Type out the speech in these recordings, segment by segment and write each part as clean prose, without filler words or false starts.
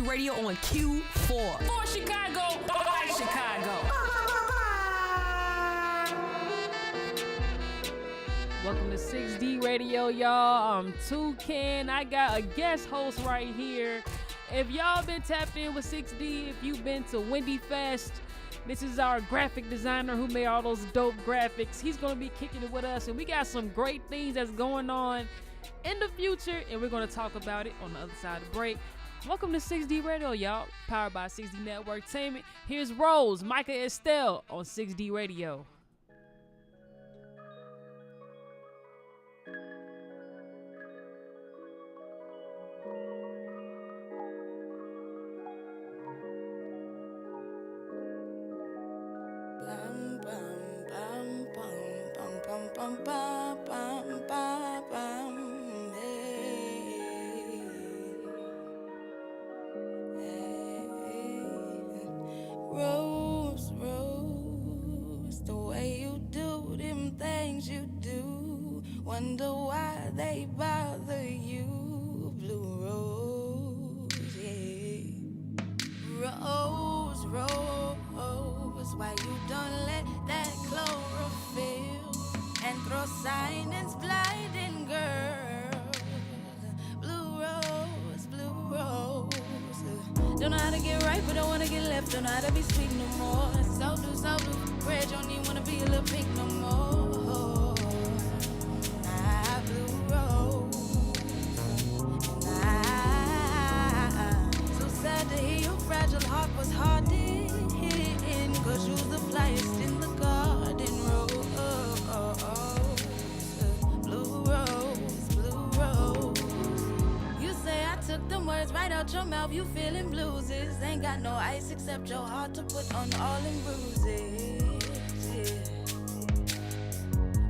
Radio on Q4. For Chicago, by Chicago. Welcome to 6D Radio, y'all. I'm Toucan. I got a guest host right here. If y'all been tapped in with 6D, if you've been to Wendy Fest, this is our graphic designer who made all those dope graphics. He's going to be kicking it with us, and we got some great things that's going on in the future, and we're going to talk about it on the other side of the break. Welcome to 6D Radio, y'all. Powered by 6D Network Entertainment. Here's Rose, Micah Estelle on 6D Radio. Bum, bum, bum, bum, bum, bum, bum, bum, bum, bum, hey. Rose, Rose, the way you do them things you do, wonder why they bother you. Blue rose, yeah. Rose, Rose. silence blinding, girl. Blue rose, blue rose. Don't know how to get right, but don't wanna get left. Don't know how to be sweet no more. So blue, red. Don't even wanna be a little pink no more. Nah, blue rose. Nah. So sad to hear your fragile heart was hardened. 'Cause you was the flyest in the garden rose. Blue rose, blue rose. You say I took them words right out your mouth. You feeling blueses. Ain't got no ice except your heart to put on all them bruises. Yeah.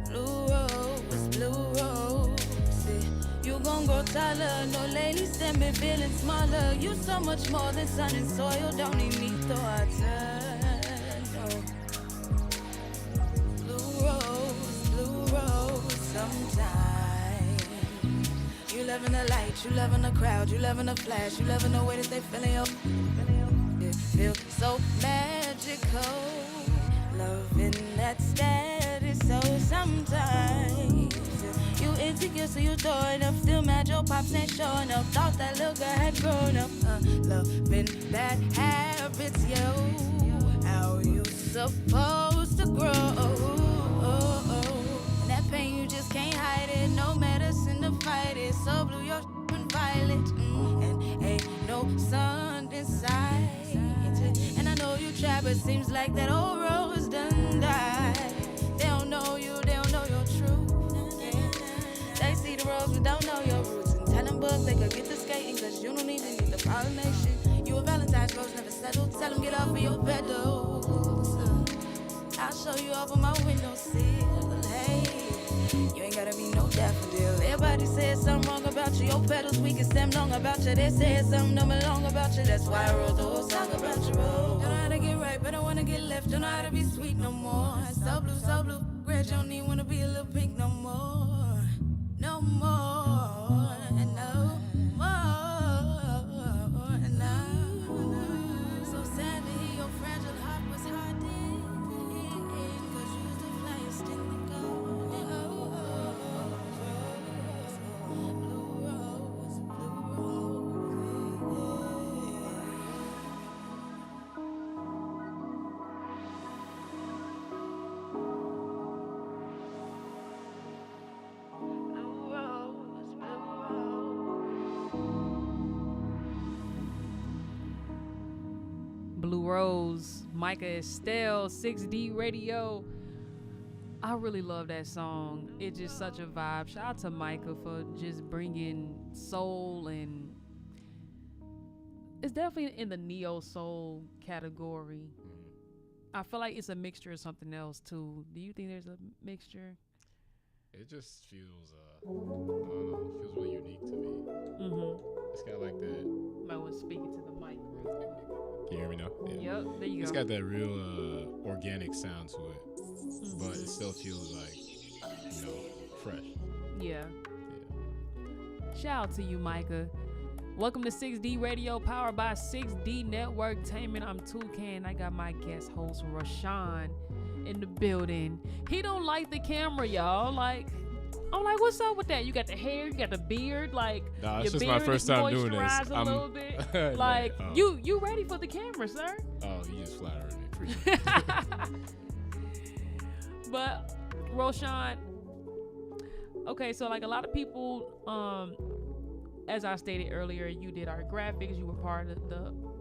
Blue rose, blue rose. Yeah. You gon' grow taller. No lady stem been feeling smaller. You so much more than sun and soil. Don't need me to water. Sometimes you loving the light, you loving the crowd, you loving the flash, you loving the way that they feeling your. It feels so magical, loving that status. So sometimes you insecure, so you throwing up, still mad your pops ain't showing up. Thought that little girl had grown up, loving bad habits, yo. How you supposed to grow? Pain, you just can't hide it. No medicine to fight it. So blue, your and violet, and ain't no sun inside. And I know you try, but seems like that old rose done died. They don't know you, they don't know your truth. They see the rose, but don't know your roots. And tell them bugs they could get the skating, 'cause you don't even need the pollination. You a Valentine's rose, never settled. Tell them get off of your petals. I'll show you over my windowsill. Hey, you ain't gotta be no daffodil. Everybody says something wrong about you. Your petals weak and stem long about you. They said something don't belong about you. That's why I wrote the whole song about you. Don't know how to get right, but I wanna get left. Don't know how to be sweet no more. So blue, red. Don't even wanna be a little pink no more. No more, and no more, and no. So sad to hear your fragile heart was hardened. Blue Rose, Micah Estelle, 6D Radio. I really love that song. It's just such a vibe. Shout out to Micah for just bringing soul, and it's definitely in the neo soul category. I feel like it's a mixture of something else too. Do you think there's a mixture? It just feels, I don't know, it feels really unique to me. Mm-hmm. It's got like that. I was speaking to the mic real quick. Can you hear me now? Yeah. Yep, there you go. It's got that real organic sound to it, but it still feels like, fresh. Yeah. Shout out to you, Micah. Welcome to 6D Radio, powered by 6D Networktainment. I'm Toucan. I got my guest host, Rashawn, in the building. He don't like the camera, y'all. I'm like, what's up with that? You got the hair, you got the beard, nah, your it's just beard my first time doing this. moisturized a little bit. You ready for the camera, sir? Oh, you just flattered me. Appreciate it. But Roshan, okay, so a lot of people, as I stated earlier, you did our graphics. You were part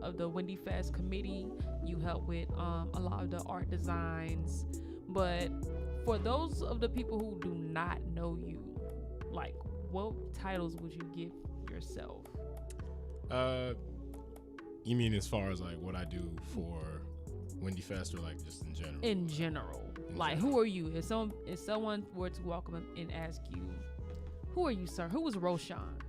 of the Wendy Fest committee. You helped with a lot of the art designs. But for those of the people who do not know you, what titles would you give yourself? You mean as far as what I do for Wendy Fest, or just in general? In general. Who are you? If someone were to walk up and ask you, who are you, sir? Who is Roshan?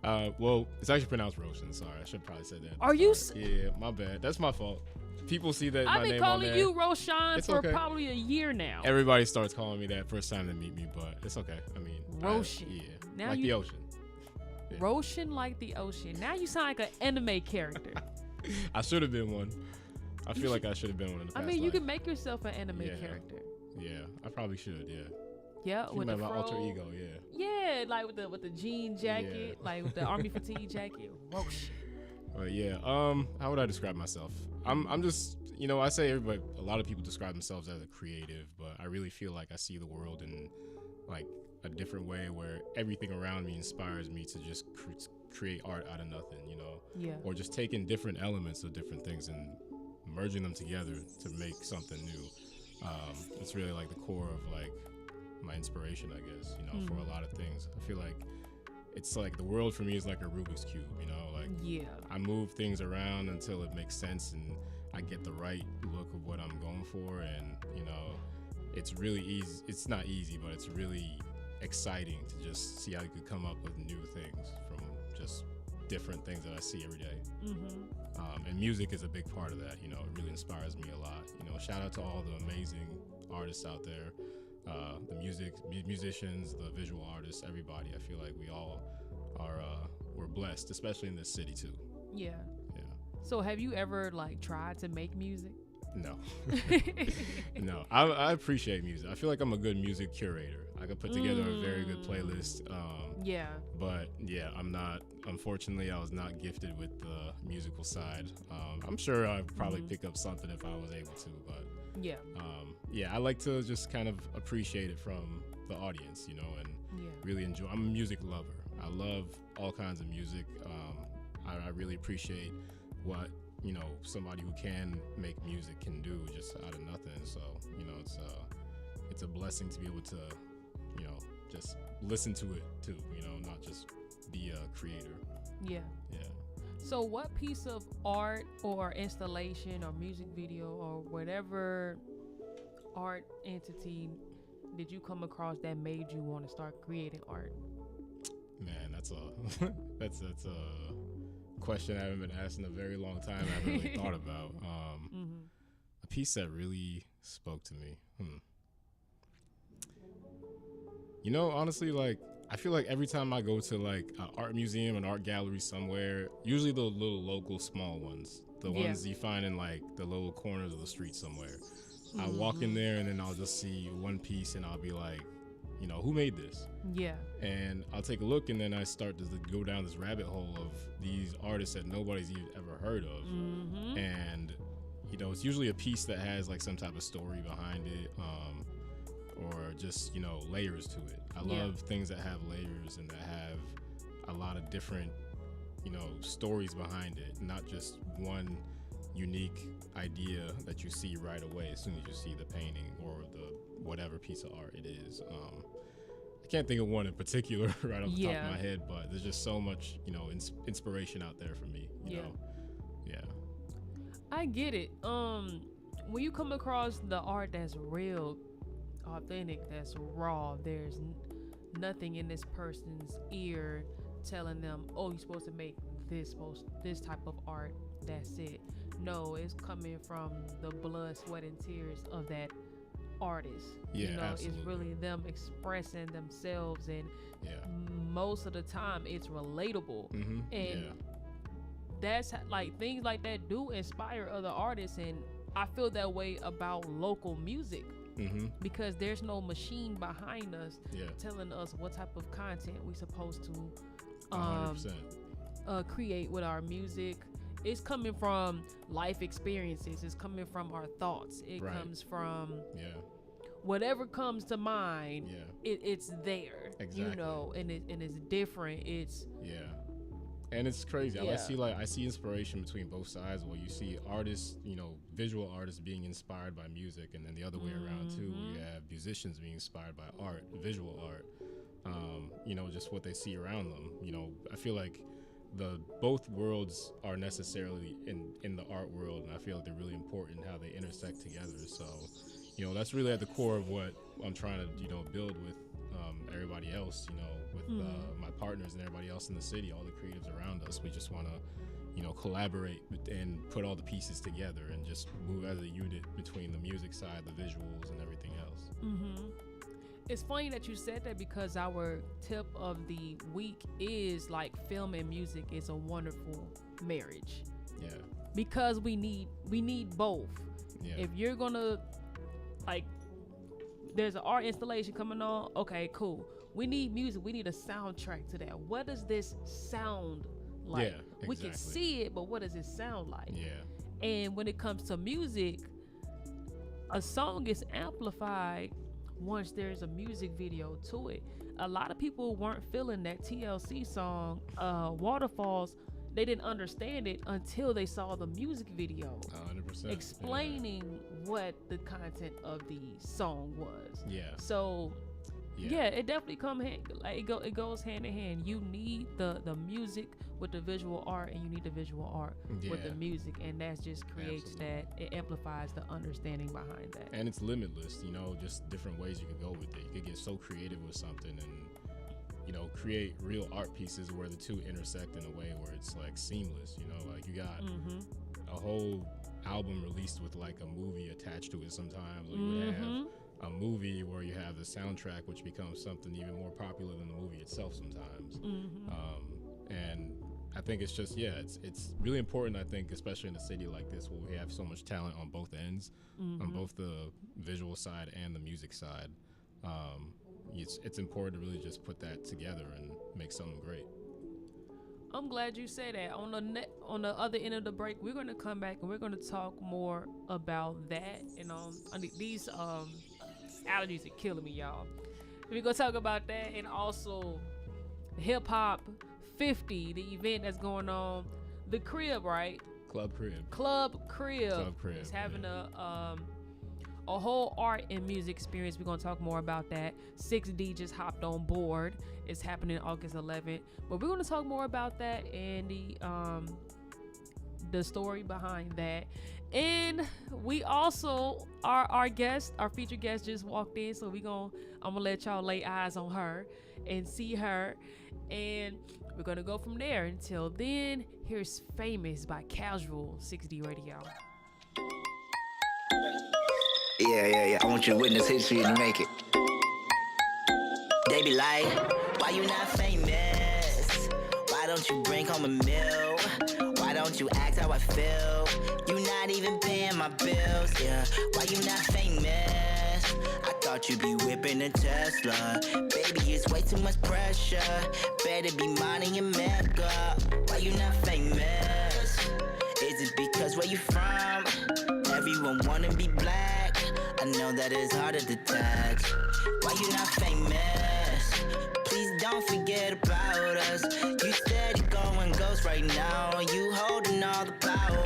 Well, it's actually pronounced Roshan. Sorry, I should probably said that. Are you? Yeah, my bad. That's my fault. People see that I've my been name calling on there. you Roshan for okay. probably a year now. Everybody starts calling me that first time they meet me, but it's okay. I mean, Roshan. Now like the ocean. Yeah. Roshan like the ocean. Now you sound like an anime character. I should have been one. I feel like I should have been one in the past you life. can make yourself an anime character. Yeah, I probably should, yeah. Yeah, You with met the my fro. alter ego, yeah. Yeah, like with the jean jacket, Yeah. like with the army fatigue jacket. Whoosh. But yeah, how would I describe myself? I'm just, I say everybody, a lot of people describe themselves as a creative, but I really feel like I see the world in like a different way where everything around me inspires me to just create art out of nothing, Yeah. or just taking different elements of different things and merging them together to make something new. It's really like the core of like my inspiration, I guess, for a lot of things. I feel like it's like the world for me is like a Rubik's Cube, like Yeah. I move things around until it makes sense and I get the right look of what I'm going for. And, it's really easy. It's not easy, but it's really exciting to just see how you could come up with new things from just different things that I see every day. And music is a big part of that. It really inspires me a lot. Shout out to all the amazing artists out there, the musicians, the visual artists, everybody. I feel like we all are we're blessed, especially in this city too. Yeah. Yeah. So have you ever like tried to make music? No. No. I appreciate music. I feel like I'm a good music curator. I could put together a very good playlist. Yeah. But yeah, I'm not. Unfortunately, I was not gifted with the musical side. I'm sure I'd probably pick up something if I was able to, but Yeah. yeah, I like to just kind of appreciate it from the audience, and Yeah. really enjoy. I'm a music lover. I love all kinds of music. I really appreciate what somebody who can make music can do just out of nothing. So it's a blessing to be able to just listen to it too. Not just be a creator. Yeah. Yeah. So what piece of art or installation or music video or whatever art entity did you come across that made you want to start creating art? Man, that's a that's a question I haven't been asked in a very long time. I haven't really thought about. A piece that really spoke to me. Honestly, like I feel like every time I go to like an art museum, an art gallery somewhere, usually the little local small ones, the ones you find in like the little corners of the street somewhere. I walk in there and then I'll just see one piece and I'll be like, who made this? Yeah. And I'll take a look and then I start to go down this rabbit hole of these artists that nobody's even ever heard of. And, it's usually a piece that has like some type of story behind it, or just, layers to it. I love things that have layers and that have a lot of different, stories behind it, not just one unique idea that you see right away as soon as you see the painting or the whatever piece of art it is. I can't think of one in particular right off the top of my head, but there's just so much, inspiration out there for me, you know? Yeah. I get it. When you come across the art that's real, authentic, that's raw, there's nothing in this person's ear telling them, oh, you're supposed to make this type of art, that's it. No, it's coming from the blood, sweat, and tears of that artist. Yeah, It's really them expressing themselves, and most of the time it's relatable. And that's like things like that do inspire other artists, and I feel that way about local music. Because there's no machine behind us telling us what type of content we're supposed to 100%. Create with our music. It's coming from life experiences. It's coming from our thoughts. It comes from whatever comes to mind. It's there. Exactly. And it's different. It's and it's crazy. I see inspiration between both sides, where you see artists, visual artists being inspired by music, and then the other way around too. You have musicians being inspired by art, visual art. Just what they see around them. I feel like both worlds are necessarily in the art world, and I feel like they're really important how they intersect together. So, that's really at the core of what I'm trying to build with everybody else. With my partners and everybody else in the city, all the creatives around us. We just want to collaborate and put all the pieces together and just move as a unit between the music side, the visuals, and everything else. It's funny that you said that, because our tip of the week is like film and music is a wonderful marriage. Yeah. Because we need both. Yeah. If you're gonna like there's an art installation coming on. Okay, cool. We need music. We need a soundtrack to that. What does this sound like? Yeah, exactly. We can see it, but what does it sound like? Yeah. And when it comes to music, a song is amplified once there's a music video to it. A lot of people weren't feeling that TLC song, Waterfalls. They didn't understand it until they saw the music video 100%. explaining what the content of the song was. Yeah. So yeah, it definitely it goes hand in hand. You need the music with the visual art, and you need the visual art with the music, and that just creates that. It amplifies the understanding behind that. And it's limitless, you know, just different ways you could go with it. You could get so creative with something and, you know, create real art pieces where the two intersect in a way where it's like seamless, you know, like you got a whole album released with like a movie attached to it sometimes, or you would have a movie where you have the soundtrack, which becomes something even more popular than the movie itself sometimes. And I think it's just, it's really important, I think, especially in a city like this where we have so much talent on both ends, on both the visual side and the music side. It's important to really just put that together and make something great. I'm glad you say that. On the other end of the break, we're going to come back and we're going to talk more about that. And these allergies are killing me, y'all. We're going to talk about that, and also Hip Hop 50, the event that's going on. The Crib, right? Club Crib. Club Crib is having a whole art and music experience. We're going to talk more about that. 6D just hopped on board. It's happening August 11th. But we're going to talk more about that and the story behind that. And we also, our featured guest just walked in, so I'm going to let y'all lay eyes on her and see her. And we're going to go from there. Until then, here's Famous by Casual, 6D Radio. Yeah. I want you to witness history and make it. They be like, why you not famous? Why don't you bring home a meal? Why don't you act how I feel? You not even paying my bills, yeah. Why you not famous? I thought you'd be whipping a Tesla. Baby, it's way too much pressure. Better be minding your makeup. Why you not famous? Is it because where you from? Everyone wanna be black. I know that it's hard to detect. Why you not famous? Please don't forget about us. You steady going ghost right now. You holding all the power.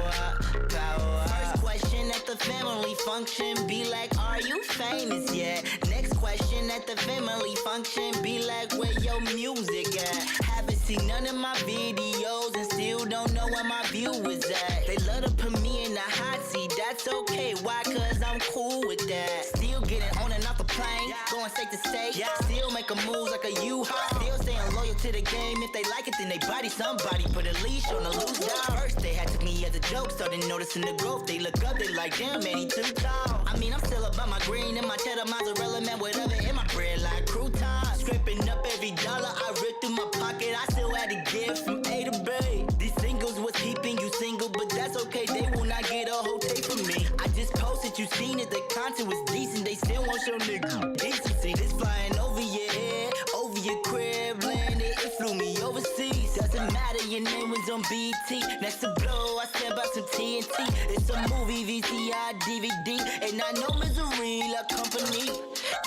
First question at the family function be like, are you famous yet? Next question at the family function be like, where your music at? Haven't seen none of my videos and still don't know where my view is at. They love to put me in the hot seat, that's okay. Why? Cause I'm cool with that. Still getting on and off the plane, going state to state. Still making moves like a U-Haul. Still staying loyal to the game. If they like it, then they body somebody. Put a leash on the loose dog. First they had took me as a joke, started noticing the growth. They look up, they like, damn man, he too tall. I mean, I'm still about my green and my cheddar mozzarella, man, whatever in my bread like croutons. Scraping up every dollar I ripped through my pocket. I still had to get from A to B. These singles was keeping you single, but that's okay. They will not get a whole tape from me. I just posted, you seen it. The content was decent. They still want your nigga decency. This flying over your head, over your crib, landed. It flew me overseas. Doesn't matter, your name was on BT. Next to blow, I stand by some TNT. It's a movie, VCR, DVD, and I know misery like company.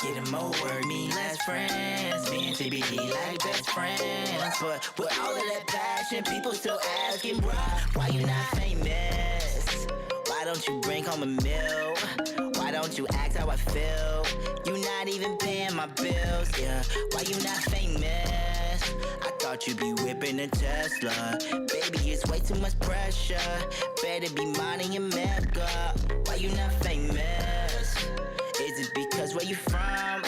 Getting more word, me less friends. Me and TBD like best friends. But with all of that passion, people still asking, bruh, why you not famous? Why don't you bring home a meal? Why don't you act how I feel? You not even paying my bills, yeah. Why you not famous? I thought you'd be whipping a Tesla. Baby, it's way too much pressure. Better be minding your makeup. Why you not famous? Is it because where you from?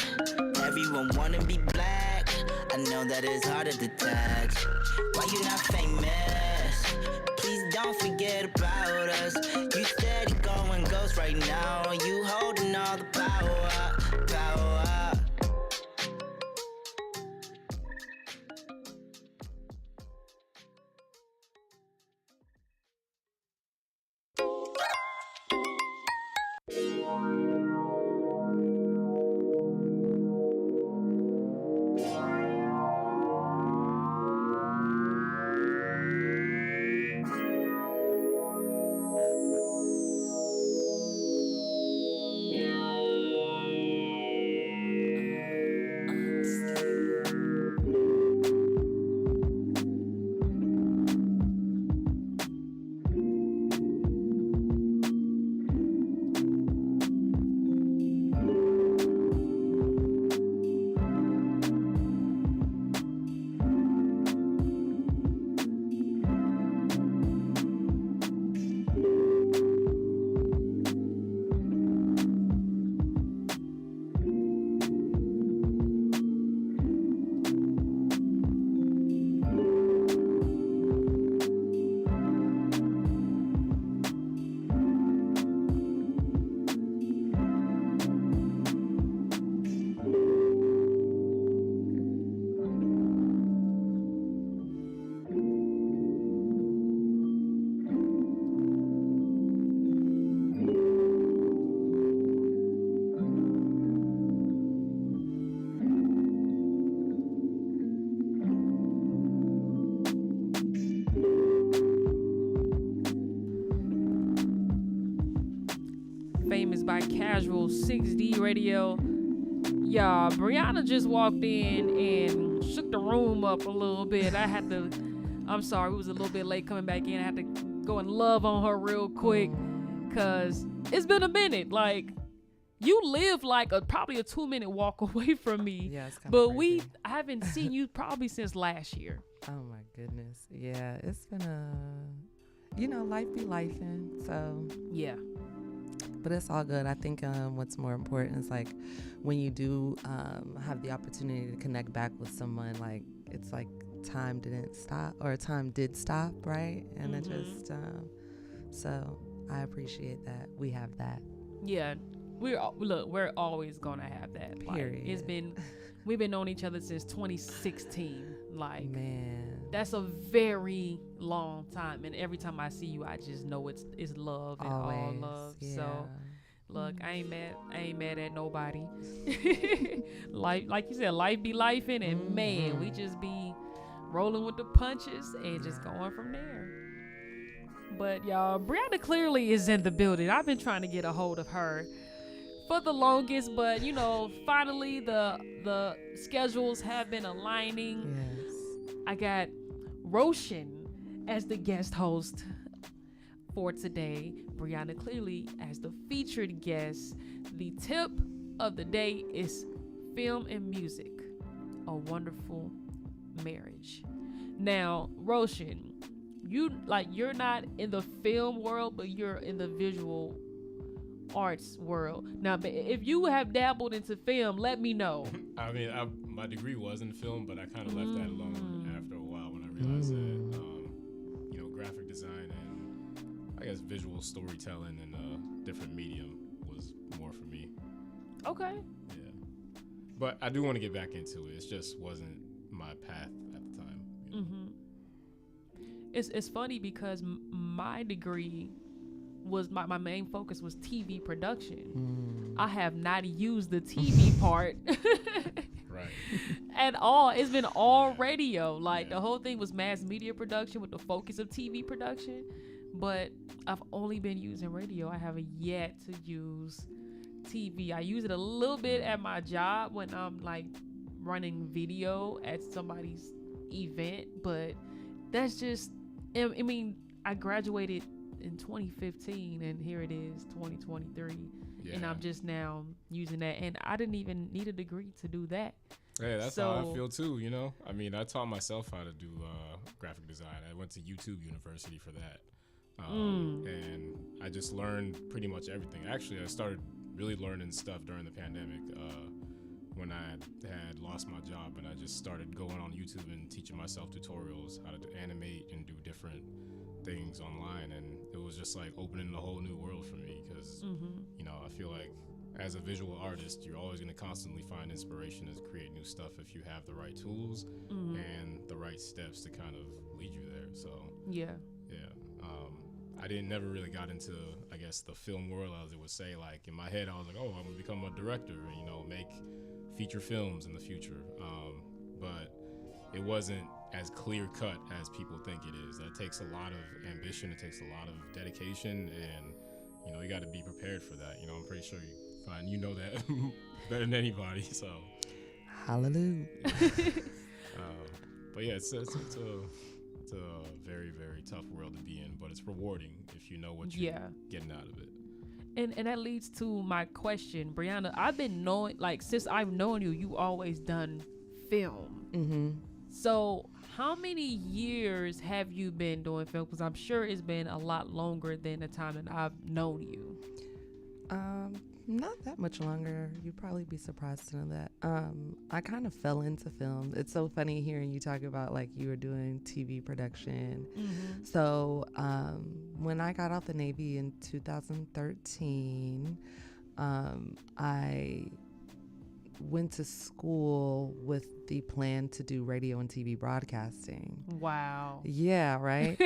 Everyone wanna be black. I know that it's hard to detect. Why you not famous? Please don't forget about us. You steady going ghost right now. You holding all the power. Famous by Casual 6D Radio. Y'all, Brianna just walked in and shook the room up a little bit. I'm sorry, we was a little bit late coming back in. I had to go and love on her real quick because it's been a minute. Like, you live like probably a 2-minute walk away from me. Yeah, it's kind but of crazy. I haven't seen you probably since last year. Oh my goodness. Yeah, it's been life be lifing. So Yeah. but it's all good. I think what's more important is like when you do have the opportunity to connect back with someone, like it's like time didn't stop, or time did stop, right? And it just so I appreciate that we have that. Yeah, we're always gonna have that. Period. Like, we've been knowing each other since 2016. Like, Man, that's a very long time, and every time I see you, I just know it's love and always, all love. yeah. So look, I ain't mad at nobody. Life, like you said, life be lifing, and man, we just be rolling with the punches and just going from there. But y'all, Brianna clearly is in the building. I've been trying to get a hold of her for the longest, but finally the schedules have been aligning. Yes. I got Roshan as the guest host for today, Brianna clearly as the featured guest. The tip of the day is film and music, a wonderful marriage. Now, Roshan, you're not in the film world, but you're in the visual arts world. Now, if you have dabbled into film, let me know. I mean, my degree was in film, but I kind of left that alone after a while when I realized that, graphic design and I guess visual storytelling in a different medium was more for me. Okay. Yeah. But I do want to get back into it. It just wasn't my path at the time. It's funny because my degree was my main focus was TV production. I have not used the TV part Right. at all. It's been all radio. Like the whole thing was mass media production with the focus of TV production. But I've only been using radio. I haven't yet to use TV. I use it a little bit at my job when I'm like running video at somebody's event, but that's just, I mean, I graduated in 2015 and here it is 2023 and I'm just now using that, and I didn't even need a degree to do that. Yeah, that's how I feel too, I mean, I taught myself how to do graphic design. I went to YouTube University for that. And I just learned pretty much everything. Actually, I started really learning stuff during the pandemic when I had lost my job, and I just started going on YouTube and teaching myself tutorials how to animate and do different things online, and it was just like opening a whole new world for me because I feel like as a visual artist, you're always going to constantly find inspiration to create new stuff if you have the right tools and the right steps to kind of lead you there. So I never really got into, I guess, the film world, as it would say. Like in my head, I was like, oh, I'm gonna become a director and make feature films in the future. But it wasn't as clear cut as people think it is. That takes a lot of ambition. It takes a lot of dedication, and you got to be prepared for that. I'm pretty sure you know that better than anybody. So hallelujah. But yeah, it's a very, very tough world to be in, but it's rewarding if you know what you're getting out of it. And that leads to my question, Brianna. I've been knowing, like, since I've known you, you always done film. So how many years have you been doing film? Because I'm sure it's been a lot longer than the time that I've known you. Not that much longer. You'd probably be surprised to know that. I kind of fell into film. It's so funny hearing you talk about like you were doing TV production. So when I got out the Navy in 2013, I went to school with the plan to do radio and TV broadcasting. Wow. Yeah, right?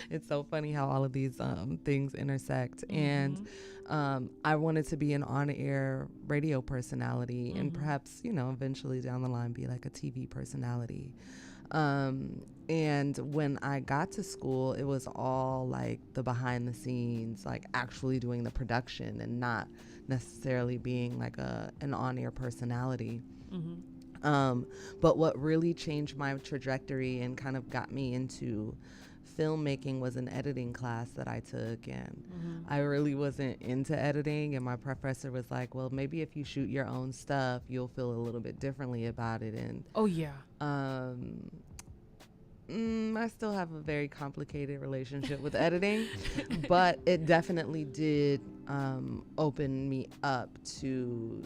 It's so funny how all of these things intersect. And I wanted to be an on-air radio personality and perhaps, eventually down the line be like a TV personality. And when I got to school, it was all like the behind the scenes, like actually doing the production and not necessarily being like an on-air personality. But what really changed my trajectory and kind of got me into filmmaking was an editing class that I took, and I really wasn't into editing, and my professor was like, well, maybe if you shoot your own stuff you'll feel a little bit differently about it. And I still have a very complicated relationship with editing, but it definitely did open me up to,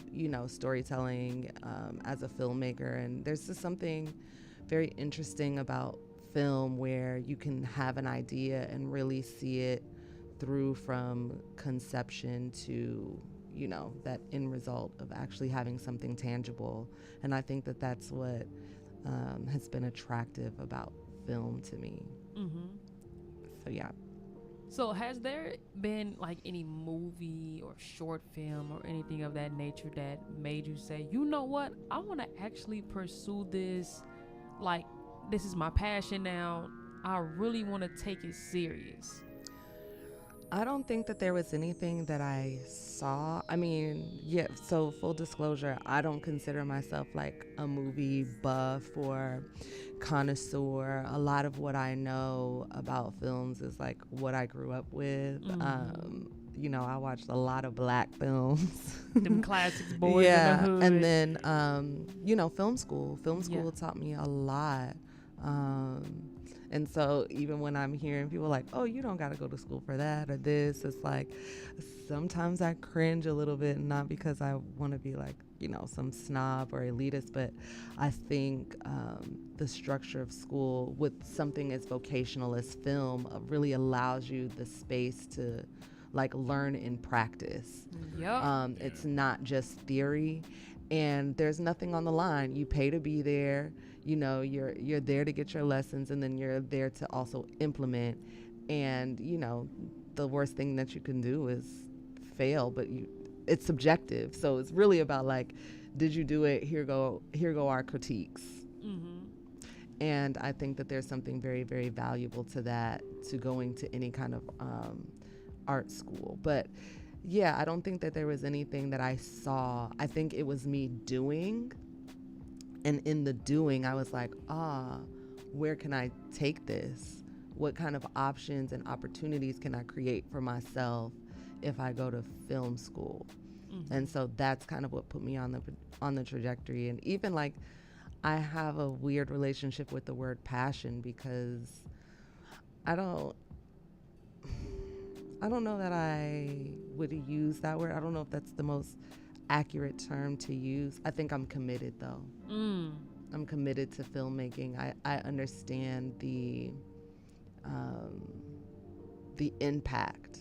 storytelling as a filmmaker. And there's just something very interesting about film where you can have an idea and really see it through from conception to, that end result of actually having something tangible. And I think that that's what has been attractive about film to me. So yeah. So has there been like any movie or short film or anything of that nature that made you say, you know what, I want to actually pursue this, like this is my passion now, I really want to take it serious? I don't think that there was anything that I saw. I mean, yeah, so full disclosure, I don't consider myself like a movie buff or connoisseur. A lot of what I know about films is like what I grew up with. I watched a lot of black films. Them classics, Boys in the Hood. And then, film school. Film school taught me a lot. And so even when I'm hearing people like, oh, you don't got to go to school for that or this, it's like sometimes I cringe a little bit, not because I want to be like, some snob or elitist, but I think the structure of school with something as vocational as film really allows you the space to like learn in practice. It's not just theory, and there's nothing on the line. You pay to be there. You're there to get your lessons, and then you're there to also implement. And the worst thing that you can do is fail, but it's subjective. So it's really about like, did you do it? Here go our critiques. And I think that there's something very, very valuable to that, to going to any kind of art school. But yeah, I don't think that there was anything that I saw. I think it was me doing. And in the doing, I was like, where can I take this? What kind of options and opportunities can I create for myself if I go to film school? And so that's kind of what put me on the trajectory. And even like, I have a weird relationship with the word passion, because I don't know that I would use that word. I don't know if that's the most accurate term to use. I think I'm committed though. I'm committed to filmmaking. I understand the impact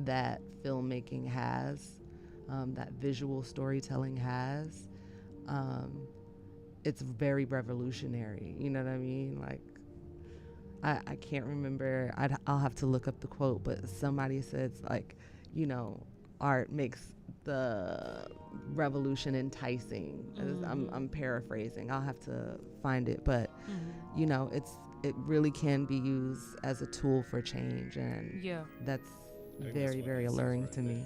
that filmmaking has, that visual storytelling has. It's very revolutionary. You know what I mean? Like, I can't remember. I'll have to look up the quote, but somebody says like, art makes the revolution enticing. I'm paraphrasing. I'll have to find it, but it really can be used as a tool for change, and that's very, very alluring to me.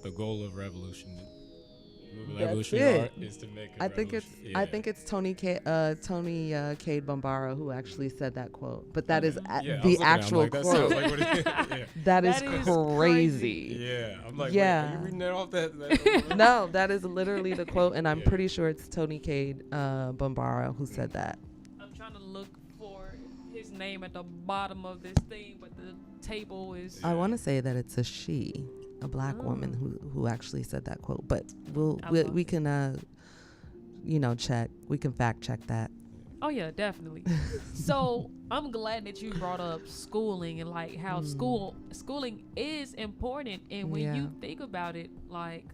The goal of revolution. That's Revolutionary it. art is to make. I think it's Tony Cade Bambara who actually said that quote, but that is the actual quote. That is crazy. Yeah, I'm like, yeah. wait, are you reading that off that? No, that is literally the quote, and I'm pretty sure it's Tony Cade Bambara who said that. I'm trying to look for his name at the bottom of this thing, but the table is. I want to say that it's a black woman who actually said that quote, but we can check. We can fact check that. Oh yeah, definitely. So I'm glad that you brought up schooling and like how schooling is important. And when you think about it, like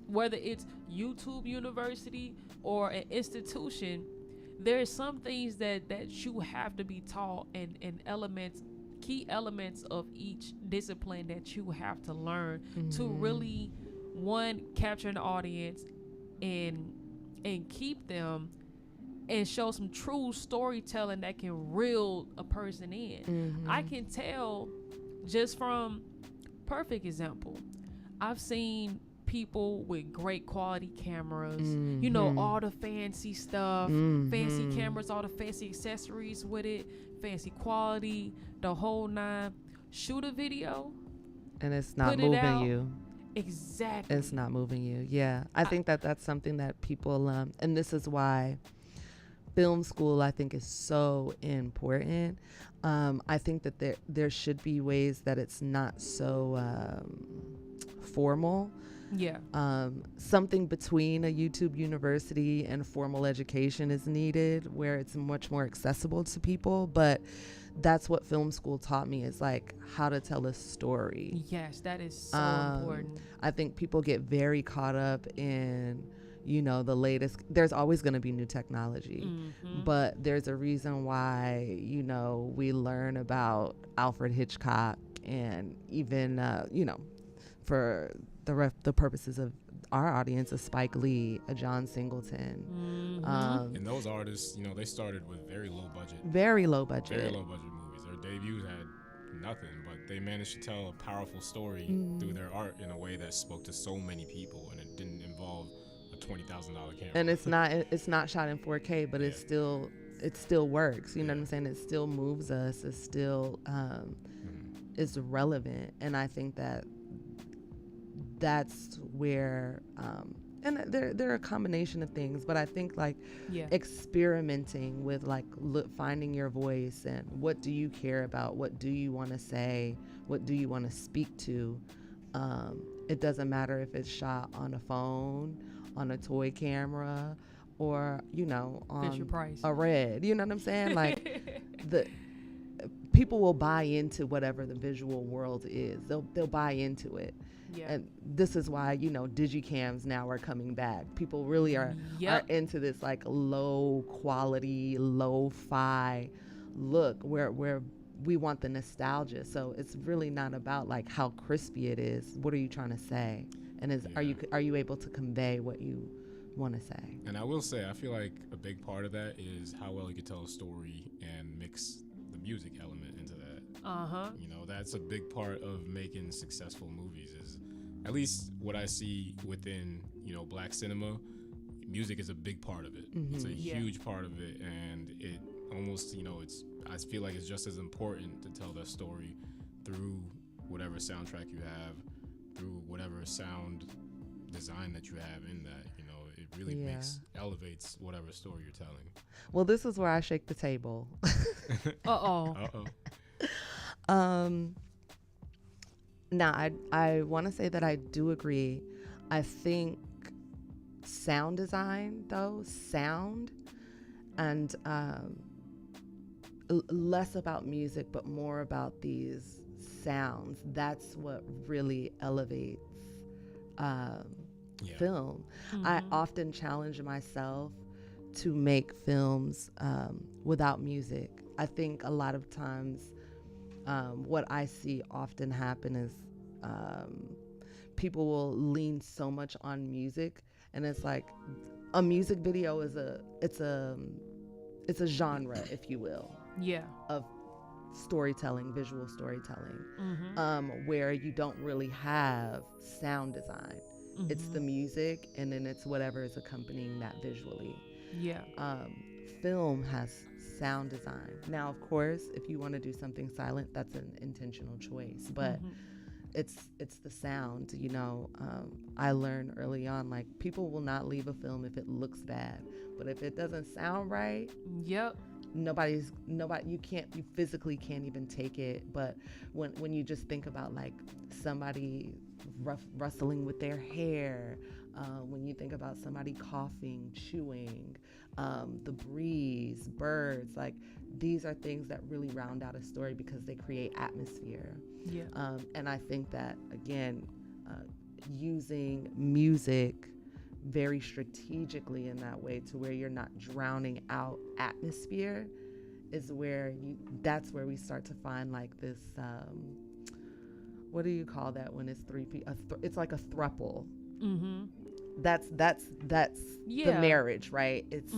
whether it's YouTube University or an institution, there's some things that you have to be taught, and key elements of each discipline that you have to learn to really, one, capture an audience and keep them and show some true storytelling that can reel a person in. I can tell just from perfect example. I've seen people with great quality cameras, you know, all the fancy stuff, fancy cameras, all the fancy accessories with it, fancy quality, the whole nine. Shoot a video and it's not put it moving out. you. Exactly. It's not moving you. Yeah. I think that's something that people, and this is why film school, I think, is so important. I think that there should be ways that it's not so formal. Yeah. Something between a YouTube university and formal education is needed, where it's much more accessible to people. But that's what film school taught me, is like how to tell a story. Yes, that is so important. I think people get very caught up in, you know, the latest. There's always going to be new technology, but there's a reason why, you know, we learn about Alfred Hitchcock and even, you know, for the purposes of our audience, a Spike Lee, a John Singleton. And those artists, you know, they started with very low budget movies. Their debuts had nothing, but they managed to tell a powerful story through their art in a way that spoke to so many people, and it didn't involve a $20,000 camera. And it's not shot in 4K, but it still works. You know what I'm saying? It still moves us. It still is relevant, and I think that's where and there are a combination of things, but I think like experimenting with like finding your voice and what do you care about, what do you want to say, what do you want to speak to. It doesn't matter if it's shot on a phone, on a toy camera, or, you know, on a Red. You know what I'm saying? Like the people will buy into whatever the visual world is. They'll buy into it. Yeah. And this is why, you know, digicams now are coming back. People really are into this like low quality, lo-fi look where we want the nostalgia. So it's really not about like how crispy it is. What are you trying to say? And are you able to convey what you want to say? And I will say, I feel like a big part of that is how well you can tell a story and mix the music element into that. You know, that's a big part of making successful movies, is at least what I see within, you know, black cinema. Music is a big part of it. It's a huge part of it, and it almost, you know, I feel like it's just as important to tell that story through whatever soundtrack you have, through whatever sound design that you have in that. You know, it really elevates whatever story you're telling. Well, this is where I shake the table. Now, I want to say that I do agree. I think sound design, though, and less about music, but more about these sounds. That's what really elevates film. I often challenge myself to make films without music. I think a lot of times what I see often happen is people will lean so much on music, and it's like a music video is it's a genre, if you will, of storytelling, visual storytelling, where you don't really have sound design. It's the music, and then it's whatever is accompanying that visually. Film has sound design. Now, of course, if you want to do something silent, that's an intentional choice, but it's the sound, you know. I learned early on, like, people will not leave a film if it looks bad, but if it doesn't sound right, nobody, you physically can't even take it. But when you just think about like somebody rustling with their hair, when you think about somebody coughing, chewing, the breeze, birds, like these are things that really round out a story because they create atmosphere. And I think that, again, using music very strategically in that way to where you're not drowning out atmosphere is where that's where we start to find like this, what do you call that when it's three people? It's like a thruple. that's the marriage, right? It's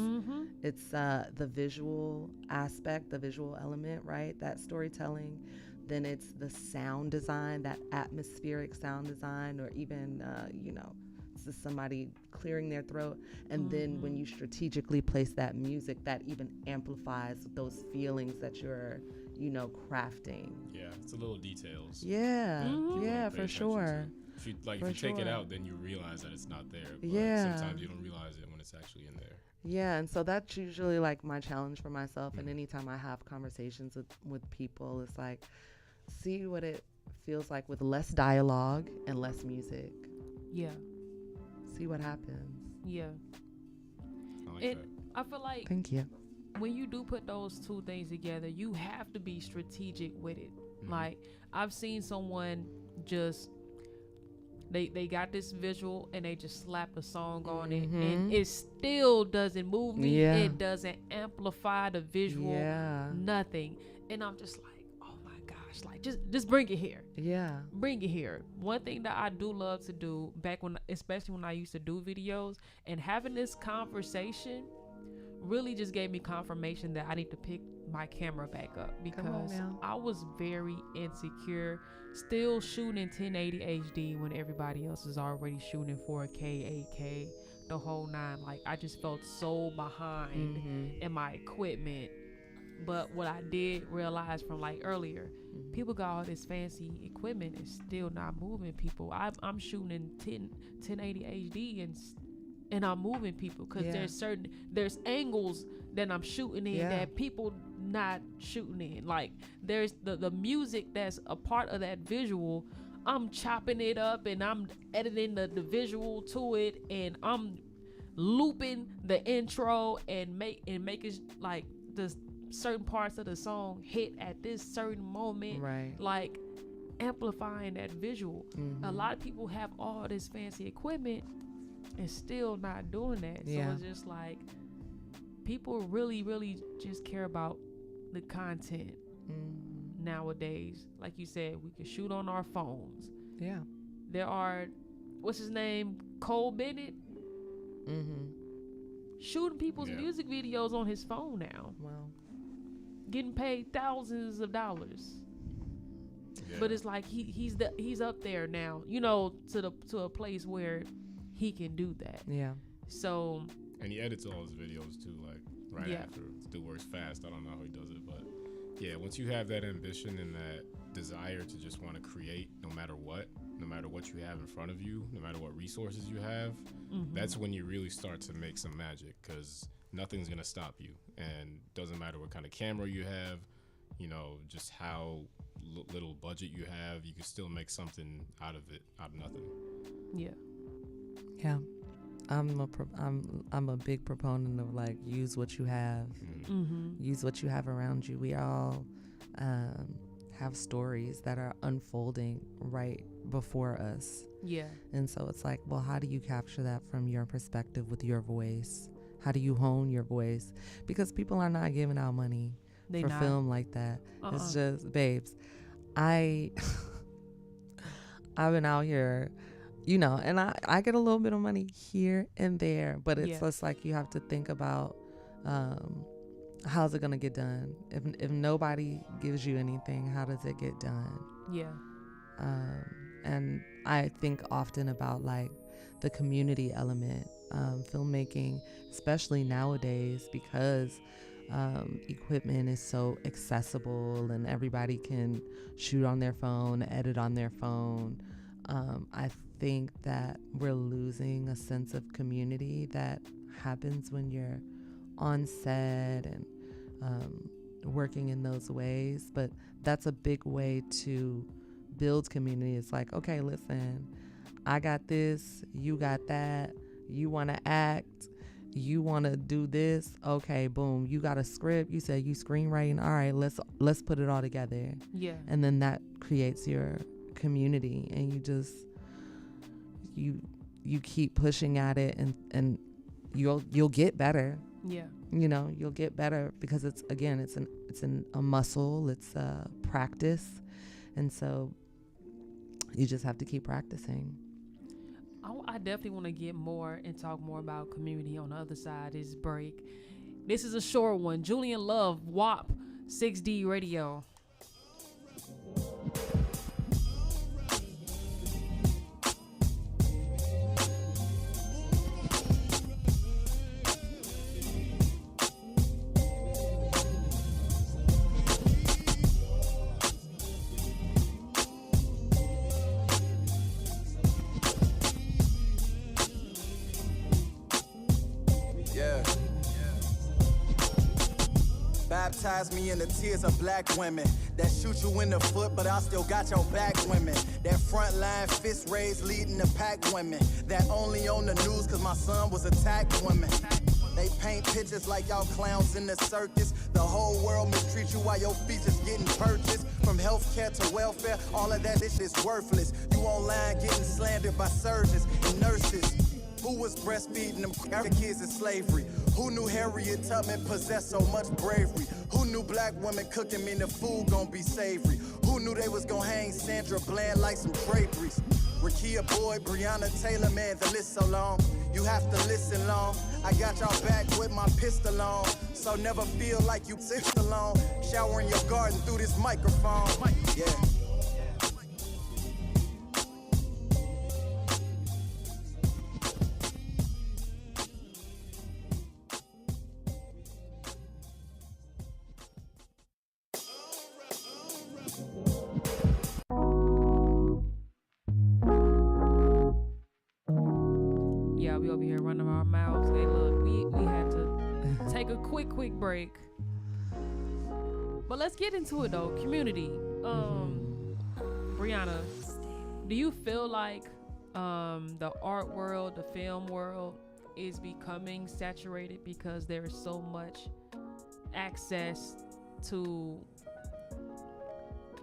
the visual aspect, the visual element, right? That storytelling. Then it's the sound design, that atmospheric sound design, or even just somebody clearing their throat. And then when you strategically place that music, that even amplifies those feelings that you're crafting. Yeah, it's the little details. Yeah, for sure. If you take it out, then you realize that it's not there. But sometimes you don't realize it when it's actually in there. Yeah, and so that's usually like my challenge for myself. And anytime I have conversations with people, it's like, see what it feels like with less dialogue and less music. Yeah. See what happens. Yeah. I like that. I feel like thank you. When you do put those two things together, you have to be strategic with it. Like, I've seen someone just they got this visual and they just slap a song on it, and it still doesn't move me. Yeah. It doesn't amplify the visual. Yeah. Nothing. And I'm just like, oh my gosh, like just bring it here. Yeah. Bring it here. One thing that I do love to do back especially when I used to do videos, and having this conversation really just gave me confirmation that I need to pick my camera back up, because I was very insecure still shooting in 1080 HD when everybody else is already shooting 4K, 8K, the whole nine. Like, I just felt so behind in my equipment. But what I did realize from like earlier, people got all this fancy equipment and still not moving people. I'm shooting in 1080 HD and I'm moving people, because there's angles that I'm shooting in that people not shooting in. Like, there's the music that's a part of that visual. I'm chopping it up and I'm editing the visual to it, and I'm looping the intro and making like the certain parts of the song hit at this certain moment, right? Like, amplifying that visual. A lot of people have all this fancy equipment and still not doing that. So it's just like, people really, really just care about the content nowadays. Like you said, we can shoot on our phones. Yeah. There are, what's his name? Cole Bennett. Shooting people's music videos on his phone now. Wow. Getting paid thousands of dollars. Yeah. But it's like he's up there now, to a place where he can do that. Yeah. So. And he edits all his videos too, like right after. It still works fast. I don't know how he does it, but yeah, once you have that ambition and that desire to just want to create, no matter what you have in front of you, no matter what resources you have, that's when you really start to make some magic, because nothing's gonna stop you. And doesn't matter what kind of camera you have, just how little budget you have, you can still make something out of nothing. Yeah. Yeah. I'm a big proponent of, like, use what you have. Use what you have around you. We all have stories that are unfolding right before us. Yeah. And so it's like, well, how do you capture that from your perspective with your voice? How do you hone your voice? Because people are not giving out money for film like that. It's just, babes, I've been out here, and I get a little bit of money here and there, but it's just like, you have to think about how's it gonna get done. If nobody gives you anything, how does it get done? Yeah. And I think often about, like, the community element, filmmaking, especially nowadays, because equipment is so accessible and everybody can shoot on their phone, edit on their phone. I think that we're losing a sense of community that happens when you're on set and working in those ways. But that's a big way to build community. It's like, okay, listen, I got this, you got that, you want to act, you want to do this, okay, boom, you got a script, you said you screenwriting, all right, let's put it all together. Yeah. And then that creates your community, and you keep pushing at it, and you'll get better. Yeah. You'll get better, because it's a muscle, it's a practice, and so you just have to keep practicing. I definitely want to get more and talk more about community on the other side of this break. This is a short one. Julian Love, WAP, 6D Radio. Baptize me in the tears of black women that shoot you in the foot, but I still got your back women. That front line fist raised leading the pack women that only on the news cause my son was attacked women. They paint pictures like y'all clowns in the circus. The whole world mistreat you while your features getting purchased. From healthcare to welfare, all of that shit is worthless. You online getting slandered by surgeons and nurses. Who was breastfeeding them kids in slavery? Who knew Harriet Tubman possessed so much bravery? Who knew black women cooking mean the food gon' be savory? Who knew they was gon' hang Sandra Bland like some draperies? Rakia Boyd, Breonna Taylor, man, the list so long. You have to listen long. I got y'all back with my pistol on. So never feel like you sit alone. Shower in your garden through this microphone. Yeah. We over here running our mouths. Hey, look, we had to take a quick break. But let's get into it though. Community. Brianna, do you feel like the art world, the film world is becoming saturated because there is so much access to,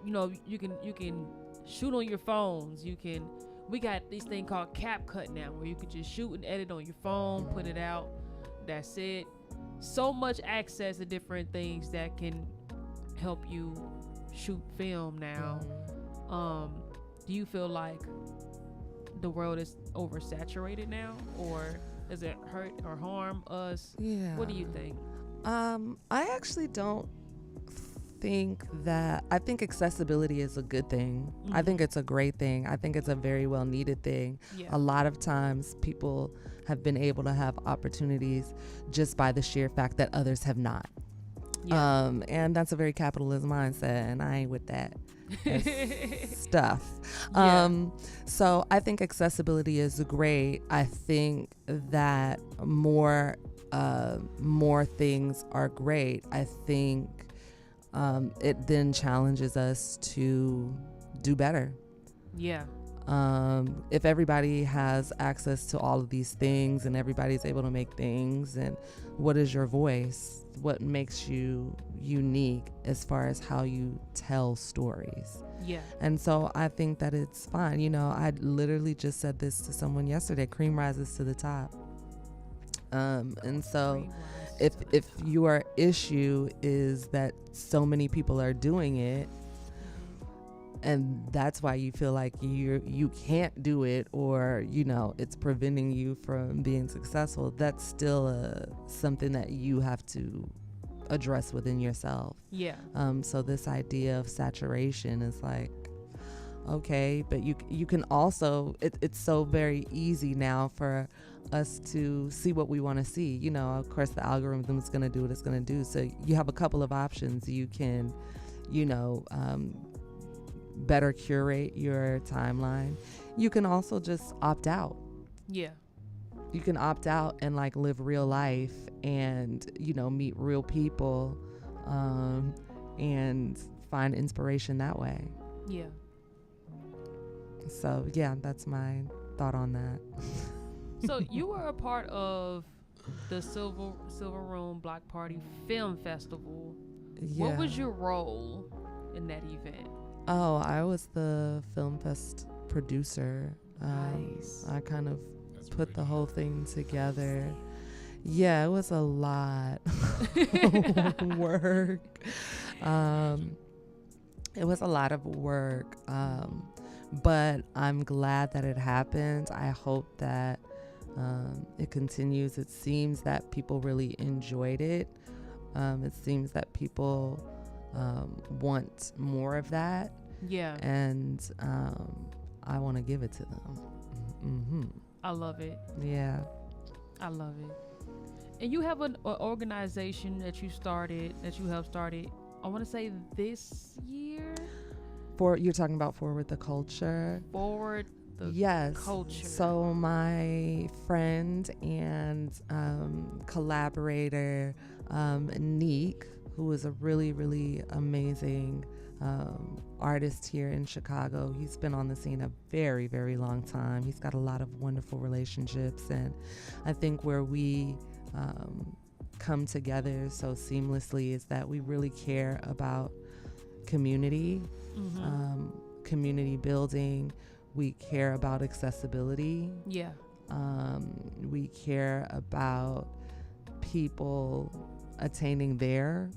you know, you can shoot on your phones, we got this thing called CapCut now where you can just shoot and edit on your phone, put it out, that's it. So much access to different things that can help you shoot film now. Do you feel like the world is oversaturated now, or does it hurt or harm us? Yeah. What do you think? I actually don't think that. I think accessibility is a good thing. I think it's a great thing. I think it's a very well needed thing. Yeah. A lot of times people have been able to have opportunities just by the sheer fact that others have not. Yeah. And that's a very capitalist mindset, and I ain't with that stuff. Yeah. So I think accessibility is great. I think that more things are great. I think it then challenges us to do better. Yeah. If everybody has access to all of these things and everybody's able to make things, and what is your voice? What makes you unique as far as how you tell stories? Yeah. And so I think that it's fine. You know, I literally just said this to someone yesterday, cream rises to the top. And so if your issue is that so many people are doing it, and that's why you feel like you can't do it, or you know it's preventing you from being successful, that's still something that you have to address within yourself. Yeah. So this idea of saturation is like, okay, but you can also, it's so very easy now for us to see what we want to see. You know, of course the algorithm is going to do what it's going to do. So you have a couple of options. You can, you know, better curate your timeline. You can also just opt out. Yeah. You can opt out and like live real life and, you know, meet real people, and find inspiration that way. Yeah. So yeah, that's my thought on that. So you were a part of the Silver Room Block Party Film Festival. Yeah. What was your role in that event? Oh, I was the Film Fest producer. Nice. I kind of That's put really the whole thing together. Yeah, it was a lot of work. It was a lot of work. but I'm glad that it happened. I hope that it continues. It seems that people really enjoyed it. It seems that people want more of that. Yeah. And I want to give it to them. Mm-hmm. I love it. Yeah. I love it. And you have an organization that you helped started, I want to say this year? You're talking about Forward the Culture? Forward the Yes. Culture. So my friend and collaborator, Neek, who is a really, really amazing artist here in Chicago. He's been on the scene a very, very long time. He's got a lot of wonderful relationships, and I think where we come together so seamlessly is that we really care about community, community building. We care about accessibility. Yeah. We care about people attaining their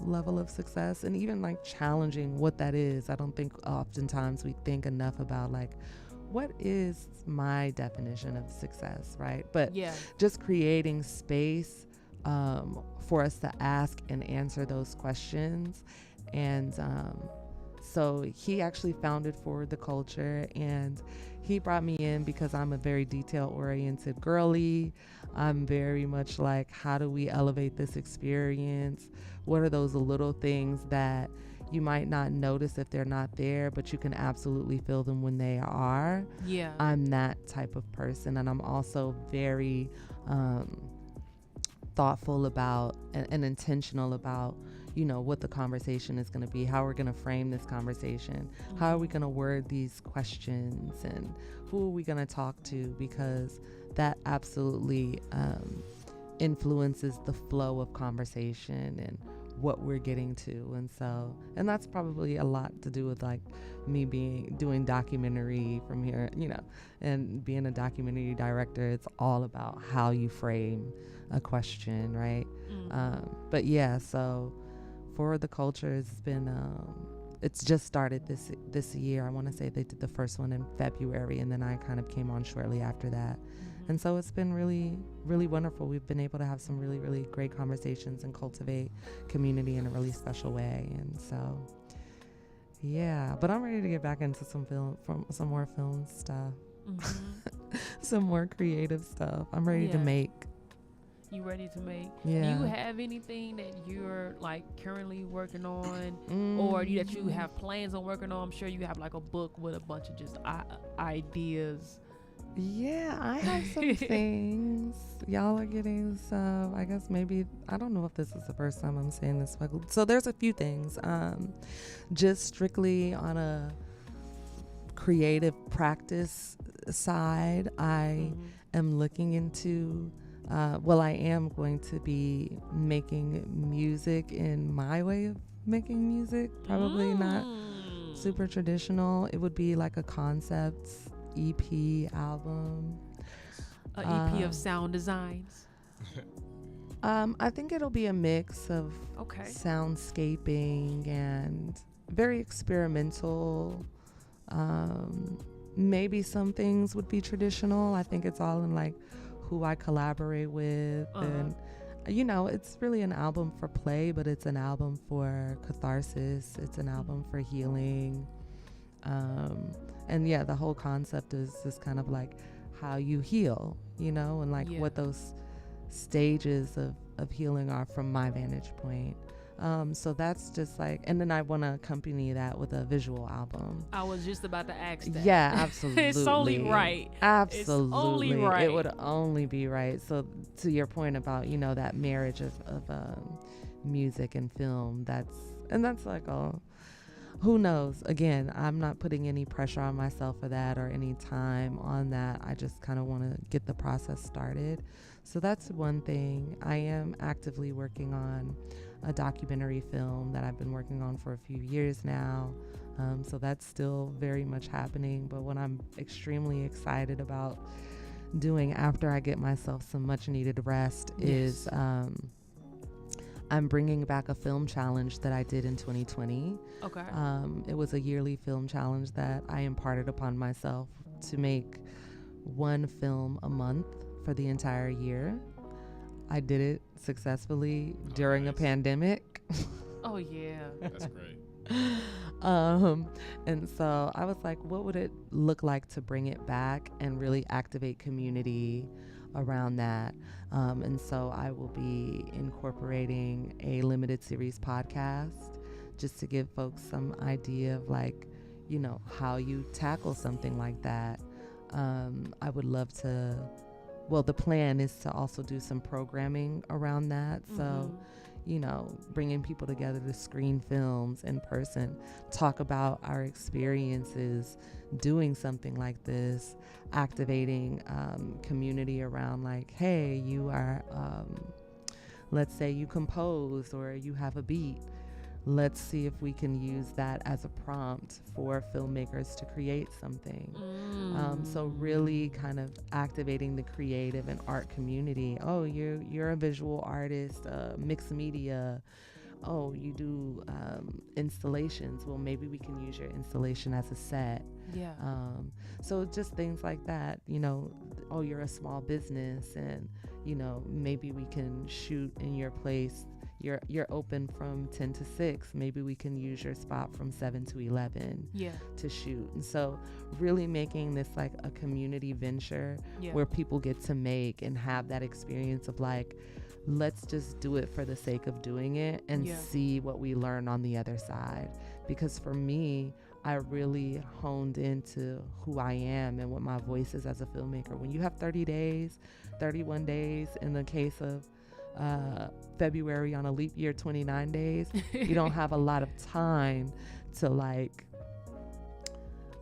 level of success, and even like challenging what that is. I don't think oftentimes we think enough about like, what is my definition of success, right? But just creating space for us to ask and answer those questions. And so he actually founded Forward the Culture, and he brought me in because I'm a very detail-oriented girly. I'm very much like, how do we elevate this experience? What are those little things that you might not notice if they're not there, but you can absolutely feel them when they are? Yeah. I'm that type of person, and I'm also very thoughtful about and intentional about, you know, what the conversation is going to be, how we're going to frame this conversation, how are we going to word these questions, and who are we going to talk to, because that absolutely influences the flow of conversation and what we're getting to. And that's probably a lot to do with like me doing documentary from here, you know, and being a documentary director. It's all about how you frame a question, right? But yeah, so Forward the Culture has been it's just started this year. I want to say they did the first one in February, and then I kind of came on shortly after that. And so it's been really, really wonderful. We've been able to have some really, really great conversations and cultivate community in a really special way. And so, yeah, but I'm ready to get back into some more film stuff, some more creative stuff. I'm ready to make. You ready to make? Yeah. Do you have anything that you're like currently working on, or that you have plans on working on? I'm sure you have like a book with a bunch of just ideas. Yeah, I have some things. Y'all are getting some, I guess maybe, I don't know if this is the first time I'm saying this. So there's a few things. Just strictly on a creative practice side, I am looking into, I am going to be making music in my way of making music. Probably not super traditional. It would be like a concept EP album. An EP of sound designs. I think it'll be a mix of soundscaping and very experimental. Maybe some things would be traditional. I think it's all in like who I collaborate with, and you know, it's really an album for play, but it's an album for catharsis. It's an album for healing. And yeah, the whole concept is just kind of like how you heal, you know, and like what those stages of healing are from my vantage point. So that's just like, and then I want to accompany that with a visual album. I was just about to ask that. Yeah, absolutely. It's only right. Absolutely. It's only right. It would only be right. So to your point about, you know, that marriage of music and film, that's like who knows? Again, I'm not putting any pressure on myself for that or any time on that. I just kind of want to get the process started. So that's one thing. I am actively working on a documentary film that I've been working on for a few years now. So that's still very much happening. But what I'm extremely excited about doing after I get myself some much needed rest is I'm bringing back a film challenge that I did in 2020. Okay. It was a yearly film challenge that I imparted upon myself to make one film a month for the entire year. I did it successfully during a pandemic. Oh yeah. That's great. And so I was like, what would it look like to bring it back and really activate community around that? And so I will be incorporating a limited series podcast just to give folks some idea of, like, you know, how you tackle something like that. I would love to, well, the plan is to also do some programming around that. So, you know, bringing people together to screen films in person, talk about our experiences doing something like this, activating community around, like, hey, you are, let's say you compose or you have a beat. Let's see if we can use that as a prompt for filmmakers to create something. So really kind of activating the creative and art community. Oh, you're a visual artist, mixed media. Oh, you do installations. Well, maybe we can use your installation as a set. Yeah. So just things like that, you know. Oh, you're a small business, and, you know, maybe we can shoot in your place. You're open from 10 to 6. Maybe we can use your spot from 7 to 11 to shoot. And so really making this like a community venture where people get to make and have that experience of, like, let's just do it for the sake of doing it and see what we learn on the other side. Because for me, I really honed into who I am and what my voice is as a filmmaker. When you have 30 days, 31 days, in the case of February on a leap year, 29 days, you don't have a lot of time to, like,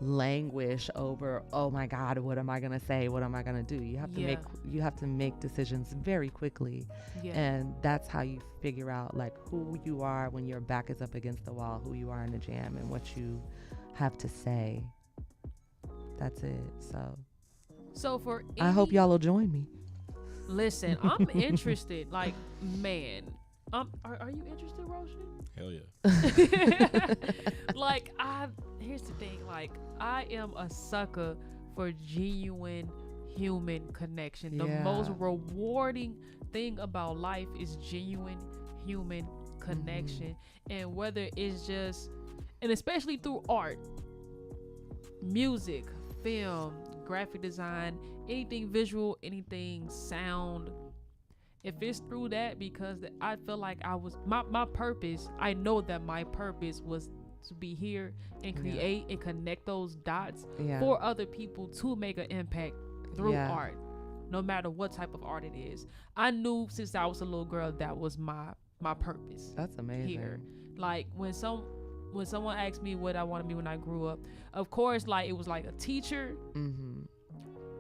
languish over, oh my God, what am I gonna say? What am I gonna do? You have to make decisions very quickly. And that's how you figure out, like, who you are when your back is up against the wall, who you are in a jam, and what you have to say. That's it. So for I hope y'all will join me. Listen, I'm interested. Like, man, are you interested, Roshan? Hell yeah. Like, here's the thing. Like, I am a sucker for genuine human connection. The most rewarding thing about life is genuine human connection. And whether it's just, and especially through art, music, film, graphic design, anything visual, anything sound, if it's through that, because I feel like I was my purpose, I know that my purpose was to be here and create and connect those dots for other people to make an impact through art, no matter what type of art it is. I knew since I was a little girl that was my purpose. That's amazing. Here, like, when someone asked me what I want to be when I grew up, of course, like, it was like a teacher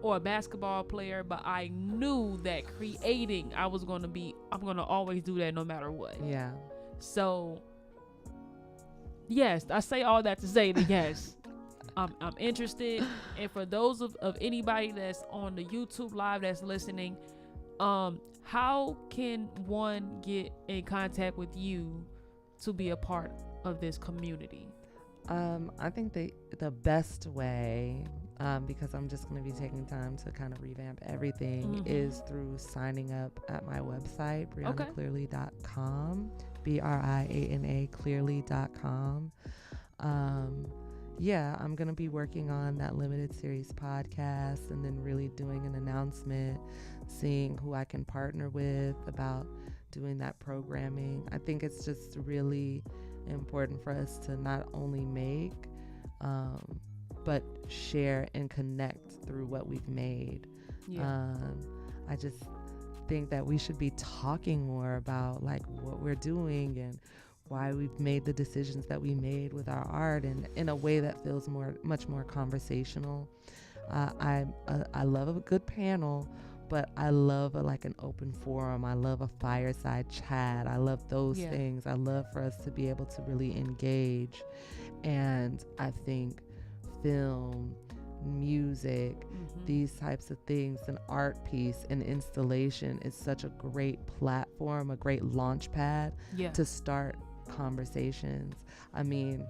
or a basketball player, but I knew that creating, I'm going to always do that no matter what. Yeah. So, yes, I say all that to say that, yes, I'm interested. And for those of anybody that's on the YouTube live that's listening, how can one get in contact with you to be a part of this community? I think the best way, because I'm just going to be taking time to kind of revamp everything, is through signing up at my website, BriannaClearly.com, BRIANA clearly.com. I'm going to be working on that limited series podcast, and then really doing an announcement, seeing who I can partner with about doing that programming. I think it's just really important for us to not only make but share and connect through what we've made. I just think that we should be talking more about, like, what we're doing and why we've made the decisions that we made with our art, and in a way that feels much more conversational. I love a good panel, but I love an open forum. I love a fireside chat. I love those things. I love for us to be able to really engage. And I think film, music, these types of things, an art piece, an installation is such a great platform, a great launch pad to start conversations. I mean,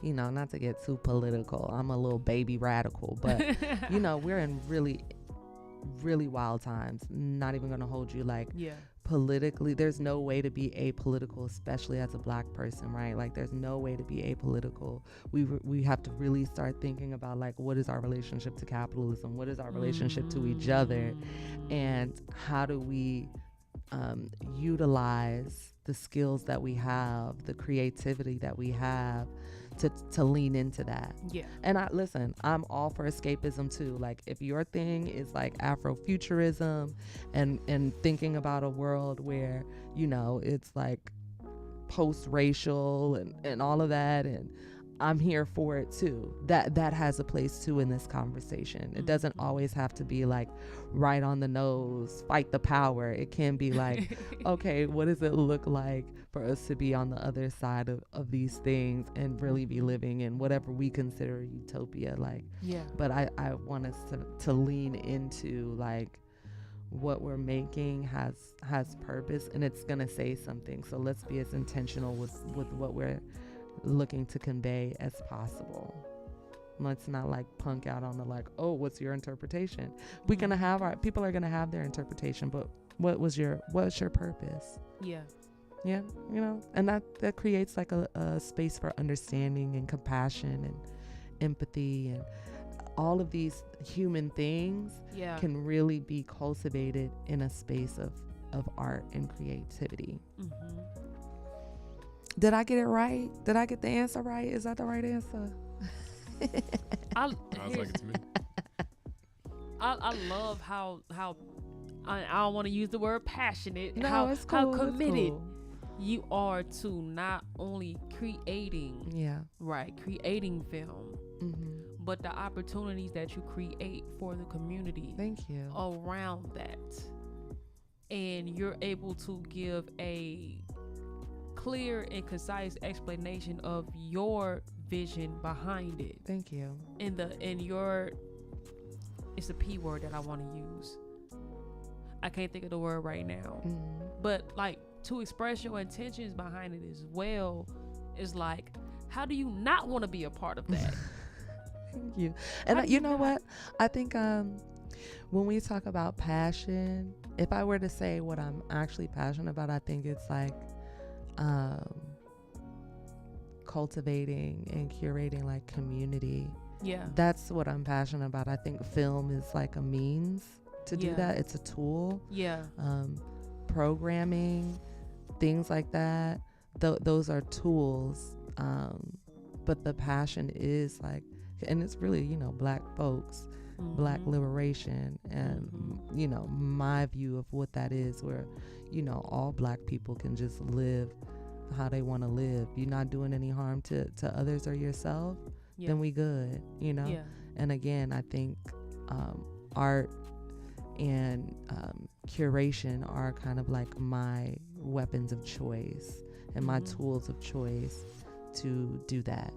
you know, not to get too political, I'm a little baby radical, but you know, we're in really, really wild times. Not even gonna hold you, like, politically, there's no way to be apolitical, especially as a Black person, right? Like, there's no way to be apolitical. We have to really start thinking about, like, what is our relationship to capitalism? What is our relationship to each other? And how do we utilize the skills that we have, the creativity that we have, to lean into that. And I'm all for escapism too. Like, if your thing is like Afrofuturism and thinking about a world where, you know, it's like post-racial and all of that, and I'm here for it too. That has a place too in this conversation. It doesn't always have to be like right on the nose, fight the power. It can be like, okay, what does it look like for us to be on the other side of these things and really be living in whatever we consider utopia? Like, but I want us to lean into, like, what we're making has purpose, and it's gonna say something. So let's be as intentional with what we're looking to convey as possible. Let's not like punk out on the, like, oh, what's your interpretation? We're gonna have people are gonna have their interpretation, but what's your purpose? You know, and that creates like a space for understanding and compassion and empathy, and all of these human things can really be cultivated in a space of art and creativity. Did I get it right? Did I get the answer right? Is that the right answer? Sounds like it to me. I love how I don't want to use the word passionate. No, how, it's cool. how committed It's cool. you are to not only creating film, but the opportunities that you create for the community. Thank you. Around that, and you're able to give a clear and concise explanation of your vision behind it. Thank you. It's a P word that I want to use. I can't think of the word right now, but like, to express your intentions behind it as well is like, how do you not want to be a part of that? Thank you. And you know what? I think when we talk about passion, if I were to say what I'm actually passionate about, I think it's like cultivating and curating like community. That's what I'm passionate about. I think film is like a means to do that. It's a tool. Programming, things like that, those are tools. But the passion is like, and it's really, you know, Black folks, Black liberation, and you know, my view of what that is, where, you know, all Black people can just live how they want to live. You're not doing any harm to others or yourself, then we good, you know. And again, I think art and curation are kind of like my weapons of choice and my tools of choice to do that.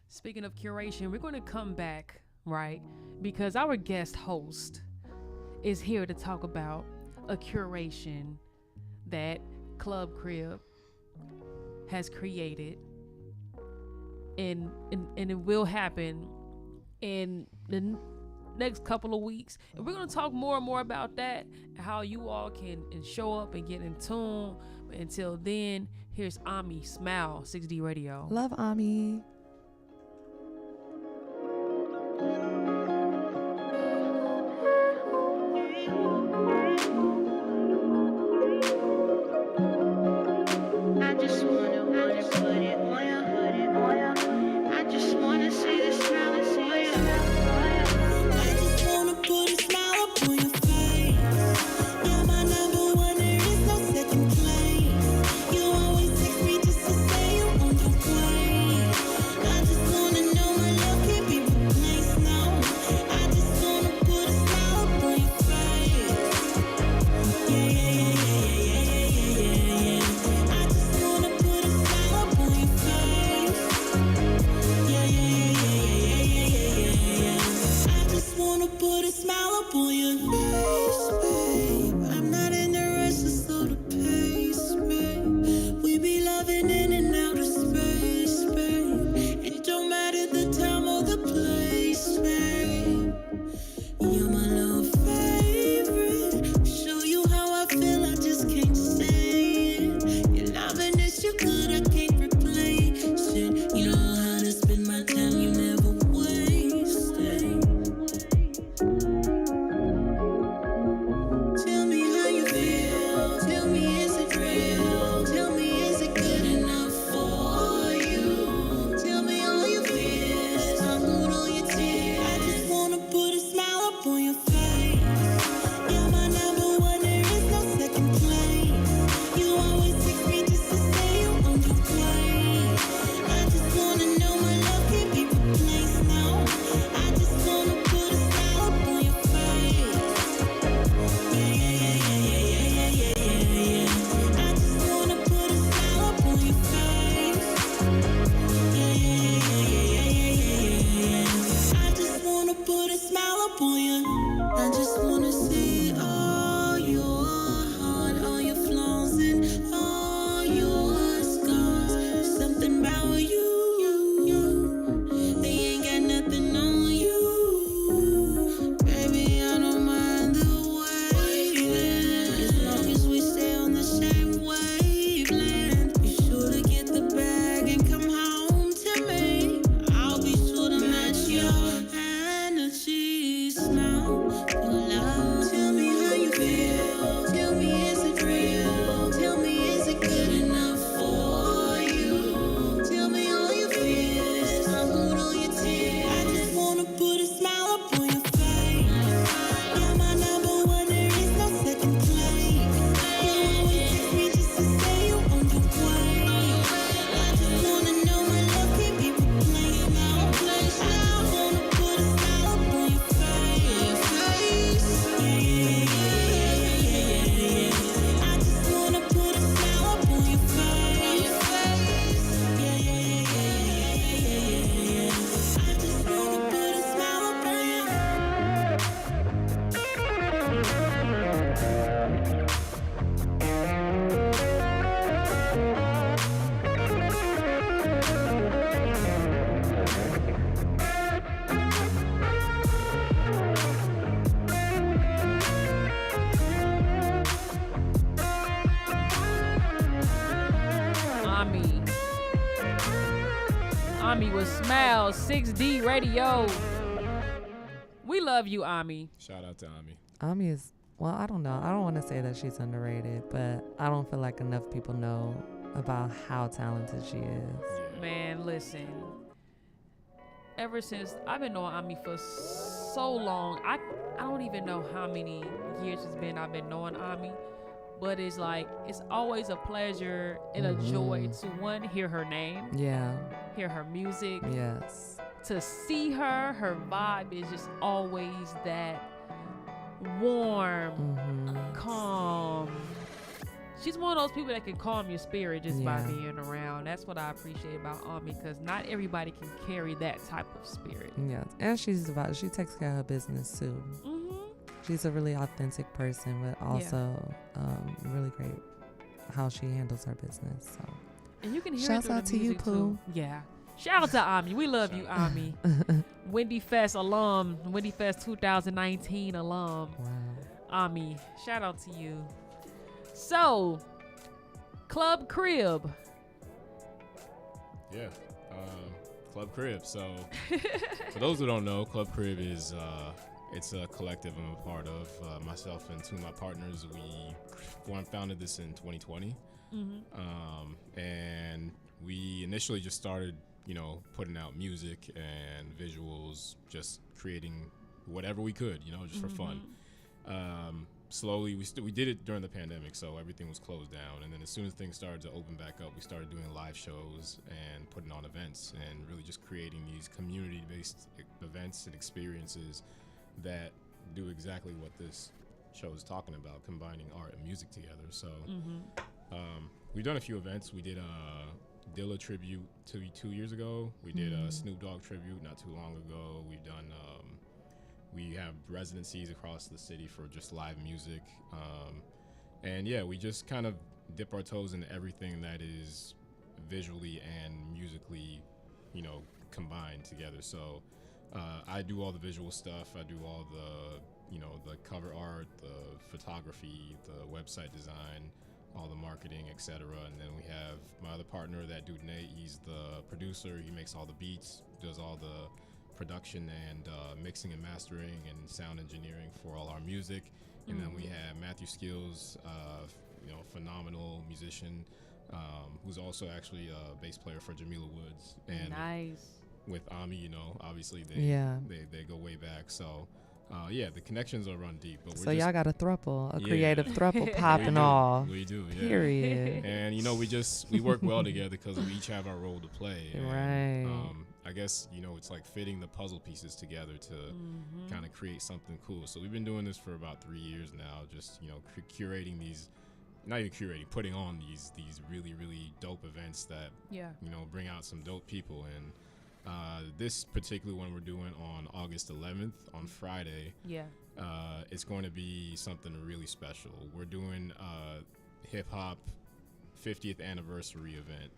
Speaking of curation, we're going to come back, right? Because our guest host is here to talk about a curation that Club Crib has created, and it will happen in the next couple of weeks, and we're going to talk more and more about that, how you all can show up and get in tune. But until then, here's Ami Smile, 6D Radio. Love Ami. I just wanna put it on ya. I just wanna see the smile and see ya. I just wanna put a smile up on your face. You're my number one, there is no second place. You always text me just to say you on your way. wanna put a smile upon your face, babe. I'm not in the rush to slow the pace, babe. We be loving in and out of space, babe. It don't matter the time or the place, babe. You're my little favorite. Show you how I feel, I just can't say it. Your loving is too good, I can't replace it. You know how to spend my time, you never waste it. Tell me how you feel. Tell me, is it real? Tell me, is it good enough for you? Tell me all your fears. I'll hold all your tears. I just wanna put a smile upon your face. You're my number one, there is no second place. You always text me just to say you on your way. I just wanna know my love can't be replaced now. I just wanna put a smile upon your face. I just wanna put a smile upon your face. I just wanna put a smile upon you. I just wanna see all your heart, all your flaws and all your scars. Something about you, they ain't got nothing on you. Baby, I don't mind the waiting, as long as we stay on the same wavelength. Be sure to get the bag and come home to me. I'll be sure to match your energy. Smile for love. Tell me how you feel. Tell me, is it real? Tell me, is it good enough for you? Tell me all your fears. I'll hold all your tears. I just wanna put a smile upon your face. You're my number one, there is no second place. You always text me just to say you on your way. I just wanna know my love can't be replaced now. I wanna put a smile upon your face. I just wanna put a smile upon your face. I just wanna put a smile upon your Ami with Smile, 6D Radio. We love you, Ami. Shout out to Ami. Ami is, well, I don't know. I don't want to say that she's underrated, but I don't feel like enough people know about how talented she is. Man, listen. Ever since I've been knowing Ami for so long, I don't even know how many years it's been I've been knowing Ami, but it's like it's always a pleasure and a joy to one, hear her name, Yeah. hear her music, Yes. to see her vibe is just always that warm, calm. She's one of those people that can calm your spirit just by Yeah. being around. That's what I appreciate about Ami, because not everybody can carry that type of spirit. Yes. And she takes care of her business too. She's a really authentic person, but also really great how she handles her business. So. And you can hear Shouts it through out the to you, music, Pooh. too. Yeah. Shout out to Ami. We love you, Ami. Wendy Fest alum. Wendy Fest 2019 alum. Wow. Ami. Shout out to you. So, Club Crib. Yeah, Club Crib. So, for those who don't know, Club Crib is it's a collective I'm a part of. Myself and two of my partners, we founded this in 2020, and we initially just started, putting out music and visuals, just creating whatever we could, just for fun. Slowly, we did it during the pandemic, so everything was closed down. And then as soon as things started to open back up, we started doing live shows and putting on events and really just creating these community-based events and experiences that do exactly what this show is talking about, combining art and music together. So we've done a few events. We did a Dilla tribute 2 years ago. We did a Snoop Dogg tribute not too long ago. We've done We have residencies across the city for just live music. And yeah, we just kind of dip our toes into everything that is visually and musically, combined together. So I do all the visual stuff. I do all the cover art, the photography, the website design, all the marketing, etc. And then we have my other partner, that dude Nate. He's the producer. He makes all the beats, does all the production and mixing and mastering and sound engineering for all our music. And then we have Matthew Skills, phenomenal musician, who's also actually a bass player for Jamila Woods. And nice. With Ami, obviously they go way back. So the connections are run deep. But so y'all got a thruple, a creative thruple popping off. We do, yeah. Period. And we work well together because we each have our role to play. And, right. I guess it's like fitting the puzzle pieces together to kind of create something cool. So we've been doing this for about 3 years now. Just curating these, not even curating, putting on these really really dope events that bring out some dope people. And this particular one we're doing on August 11th on Friday. It's going to be something really special. We're doing hip hop 50th anniversary event.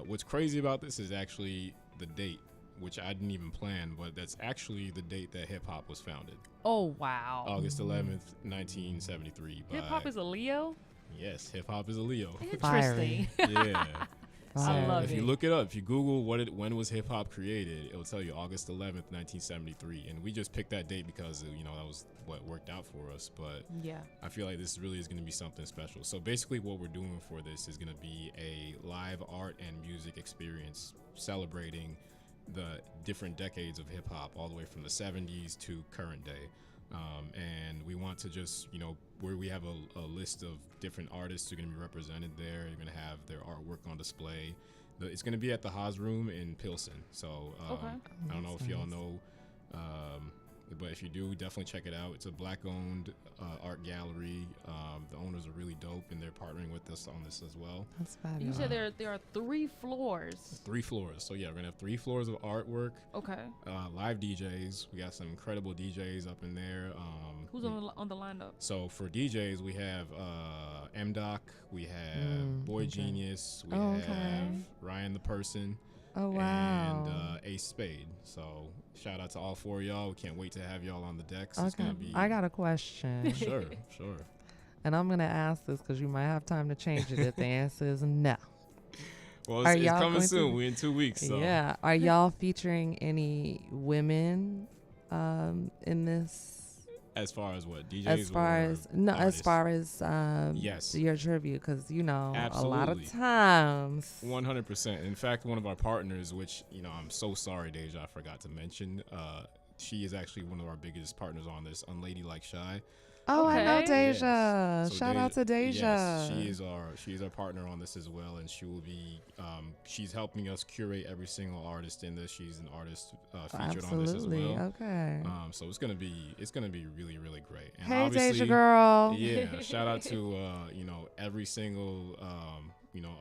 What's crazy about this is actually the date, which I didn't even plan, but that's actually the date that hip hop was founded. Oh wow! August 11th, 1973. Hip hop is a Leo. Yes, hip hop is a Leo. Interesting. Yeah. I love if you look it up, if you Google when was hip hop created, it'll tell you August 11th, 1973. And we just picked that date because that was what worked out for us. But I feel like this really is going to be something special. So basically, what we're doing for this is going to be a live art and music experience celebrating the different decades of hip hop, all the way from the 70s to current day. And we want to just, where we have a list of different artists who are going to be represented there. You're going to have their artwork on display. It's going to be at the Haas Room in Pilsen. So I don't know if y'all know, but if you do, definitely check it out. It's a Black-owned art gallery. The owners are really dope, and they're partnering with us on this as well. That's fabulous. You said there are 3 floors. 3 floors. So yeah, we're gonna have 3 floors of artwork. Okay. Live DJs. We got some incredible DJs up in there. Who's on the lineup? So for DJs, we have M-Doc. We have Boy Genius. We have Ryan the Person. Oh wow! And Ace Spade. So shout out to all 4 of y'all. We can't wait to have y'all on the decks. Okay. It's gonna be. I got a question. Sure. And I'm gonna ask this because you might have time to change it if the answer is no. Well, it's coming soon. We're in 2 weeks. So. Yeah. Are y'all featuring any women in this? As far as what DJs? As far as yes, your tribute, because Absolutely. A lot of times. 100%. In fact, one of our partners, which I'm so sorry, Deja, I forgot to mention. She is actually one of our biggest partners on this, Unladylike Shy. Oh, okay. I know Deja. Yes. So Shout out to Deja. Yes, she is our partner on this as well, and she will be. She's helping us curate every single artist in this. She's an artist featured on this as well. Okay. So it's gonna be really really great. And hey, obviously, Deja girl. Yeah. Shout out to every single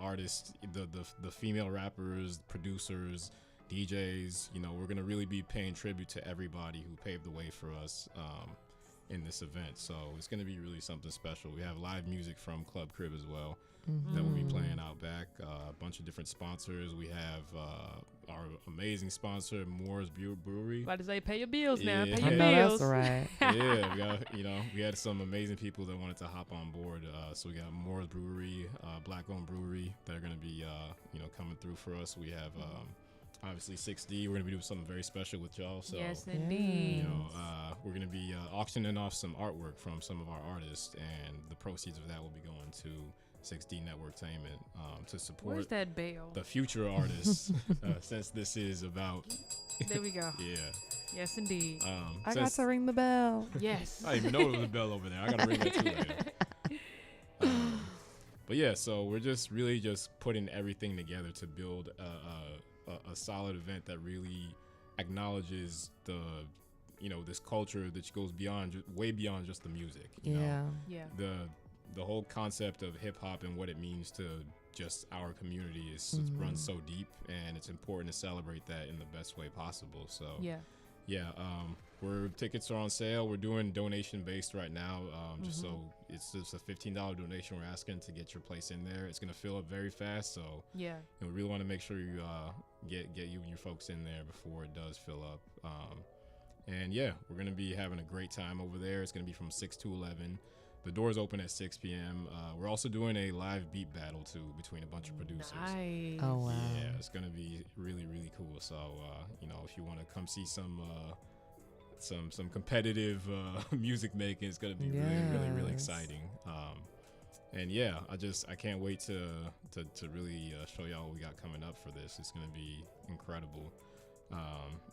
artist, the female rappers, producers, DJs. We're gonna really be paying tribute to everybody who paved the way for us. In this event, so it's going to be really something special. We have live music from Club Crib as well that we'll be playing out back. A bunch of different sponsors. We have our amazing sponsor, Moore's Brewery. About to say, pay your bills now. Yeah. Pay your I know bills. that's right. Yeah, we got we had some amazing people that wanted to hop on board. So we got Moore's Brewery, Black-owned brewery that are going to be coming through for us. We have. Obviously 6D, we're gonna be doing something very special with y'all. So yes, indeed. We're gonna be auctioning off some artwork from some of our artists, and the proceeds of that will be going to 6D Networktainment to support. Where's that bell? The future artists, since this is about. There we go. Yeah. Yes, indeed. I got to ring the bell. Yes. I didn't even know there was a bell over there. I gotta ring that too later. But yeah, so we're just really just putting everything together to build a solid event that really acknowledges this culture that goes way beyond just the music. You know? The whole concept of hip hop and what it means to just our community is runs so deep, and it's important to celebrate that in the best way possible. So Tickets are on sale. We're doing donation based right now. Just so it's just a $15 donation we're asking to get your place in there. It's gonna fill up very fast, so Yeah. we really want to make sure you get you and your folks in there before it does fill up. And yeah, we're gonna be having a great time over there. It's gonna be from 6 to 11. The doors open at 6 p.m. We're also doing a live beat battle too between a bunch of producers. Nice. Oh wow. Yeah, it's gonna be really, really cool. So if you want to come see some competitive music making, it's gonna be really, really, really exciting. And yeah, I can't wait to really show y'all what we got coming up for this. It's gonna be incredible.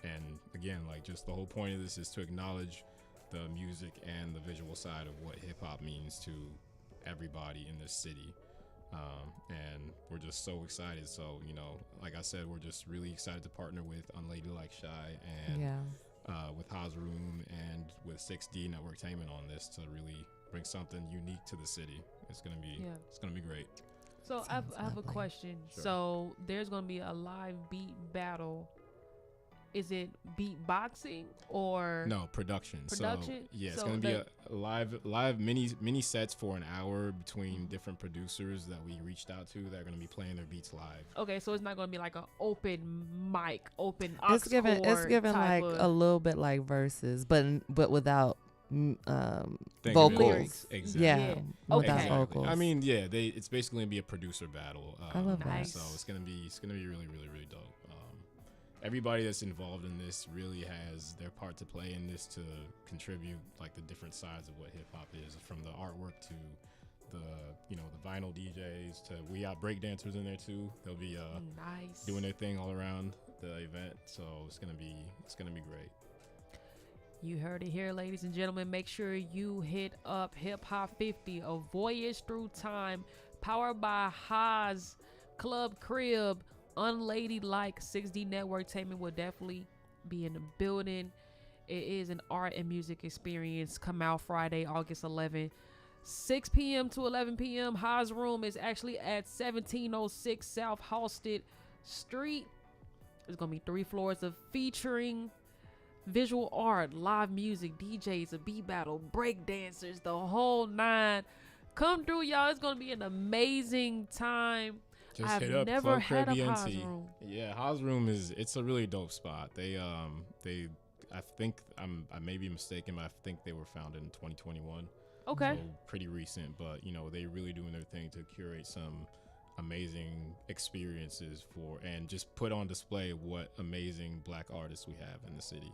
And again, like, just the whole point of this is to acknowledge the music and the visual side of what hip hop means to everybody in this city. And we're just so excited. So, like I said, we're just really excited to partner with Unladylike Shy and with Haas Room and with 6D Networktainment on this to really bring something unique to the city. It's gonna be great. So I have a question. Sure. So there's gonna be a live beat battle. Is it beatboxing or No, production? So yeah, it's So gonna be a live mini sets for an hour between different producers that we reached out to that are gonna be playing their beats live. Okay, so it's not gonna be like an open mic, open aux It's given type like of, a little bit like verses, but without Thank you. vocals. Lyrics. Exactly. Yeah, Yeah. without Okay. vocals. I mean, yeah, it's basically gonna be a producer battle. I love that. Nice. So it's gonna be really, really, really dope. Everybody that's involved in this really has their part to play in this to contribute, like, the different sides of what hip hop is, from the artwork to the the vinyl DJs to we got break dancers in there too. They'll be nice. doing their thing all around the event. So it's gonna be great. You heard it here, ladies and gentlemen. Make sure you hit up Hip Hop 50, a voyage through time, powered by Haas, Club Crib, Unladylike. 6D Networktainment will definitely be in the building. It is an art and music experience. Come out Friday, August 11th, 6 p.m. to 11 p.m. Haas Room is actually at 1706 South Halsted Street. There's going to be 3 floors of featuring visual art, live music, DJs, a beat battle, break dancers, the whole 9. Come through, y'all. It's going to be an amazing time. Just I've hit up never Club had Crib a Haas ENT. Room. Yeah, Haas Room it's a really dope spot. I think I may be mistaken, but I think they were founded in 2021. Okay. So pretty recent, but they really doing their thing to curate some amazing experiences and just put on display what amazing Black artists we have in the city,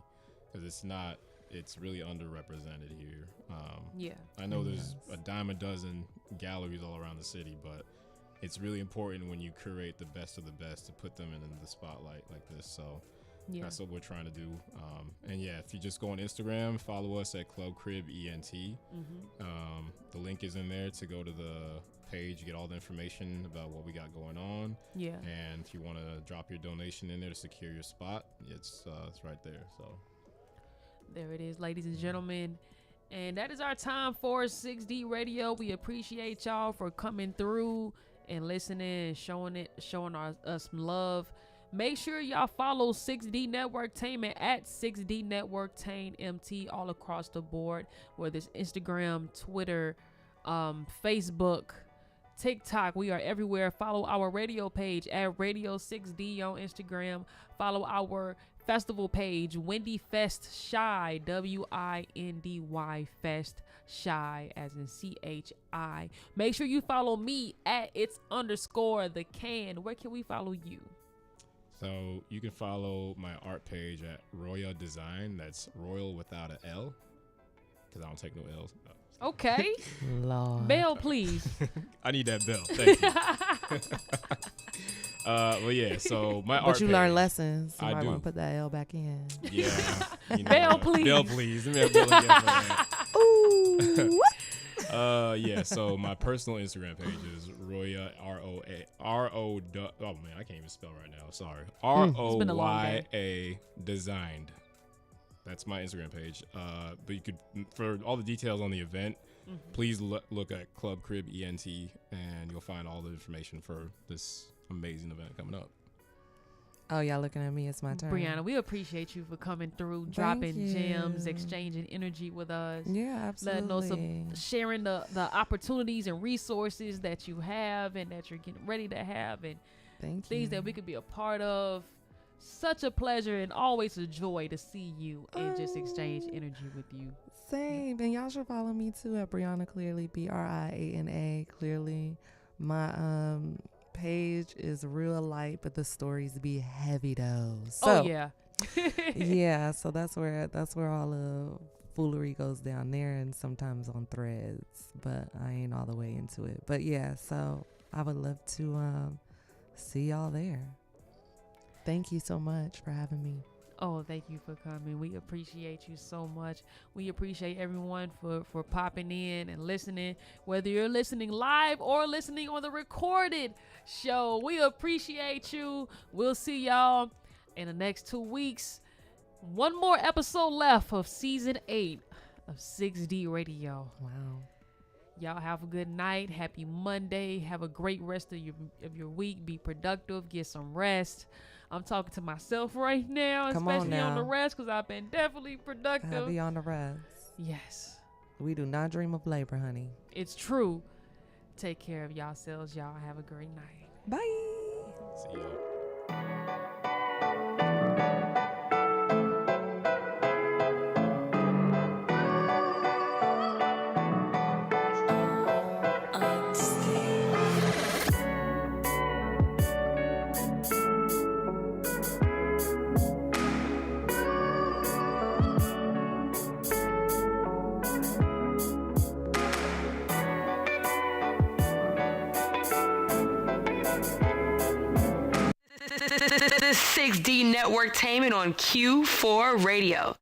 because it's really underrepresented here. Yeah. I know there's a dime a dozen galleries all around the city, but it's really important when you curate the best of the best to put them in the spotlight like this. So Yeah. that's what we're trying to do. And yeah, if you just go on Instagram, follow us at Club Crib ENT. The link is in there to go to the page, get all the information about what we got going on. Yeah. And if you want to drop your donation in there to secure your spot, it's right there. So There it is, ladies and gentlemen. And that is our time for 6D Radio. We appreciate y'all for coming through and listening and showing us some love. Make sure y'all follow 6D Networktainment at 6D Networktain MT all across the board, whether it's Instagram, Twitter, Facebook, TikTok. We are everywhere. Follow our radio page at Radio 6D on Instagram. Follow our festival page, Windy Fest Shy, WINDY Fest Shy, as in CHI. Make sure you follow me at its_the can. Where can we follow you? So you can follow my art page at Royal Design. That's Royal without an L, because I don't take no L's. No. Okay. Lord. Bell, please. I need that bell. Thank you. Well, yeah. So my art. But you page, learn lessons. So I I do. want to put that L back in. Yeah. Bell, please. Bell, please. Let me have bell again for that. Ooh. Yeah. So my personal Instagram page is Roya oh man, I can't even spell right now. Sorry. been a long day. ROYA Designed. That's my Instagram page. But you could, for all the details on the event, please look at Club Crib ENT, and you'll find all the information for this amazing event coming up. Oh, y'all looking at me? It's my turn. Brianna, we appreciate you for coming through, Thank dropping you. gems, exchanging energy with us. Yeah, absolutely. Letting us sharing the opportunities and resources that you have and that you're getting ready to have, and Thank things you. that we could be a part of. Such a pleasure and always a joy to see you and just exchange energy with you. Same. And y'all should follow me too at Brianna Clearly, Briana Clearly. My page is real light, but the stories be heavy though. So, Oh yeah. yeah, so that's where all the foolery goes down there, and sometimes on Threads, but I ain't all the way into it. But yeah, so I would love to see y'all there. Thank you so much for having me. Oh, thank you for coming. We appreciate you so much. We appreciate everyone for popping in and listening, whether you're listening live or listening on the recorded show. We appreciate you. We'll see y'all in the next 2 weeks. One more episode left of season 8 of 6D Radio. Wow. Y'all have a good night. Happy Monday. Have a great rest of your week. Be productive. Get some rest. I'm talking to myself right now, Come on especially on the now. rest, because I've been definitely productive. I'll be on the rest. Yes, We do not dream of labor, honey. it's true. Take care of yourselves. Y'all have a great night. Bye. See y'all. This is 6D Network Tainment on Q4 Radio.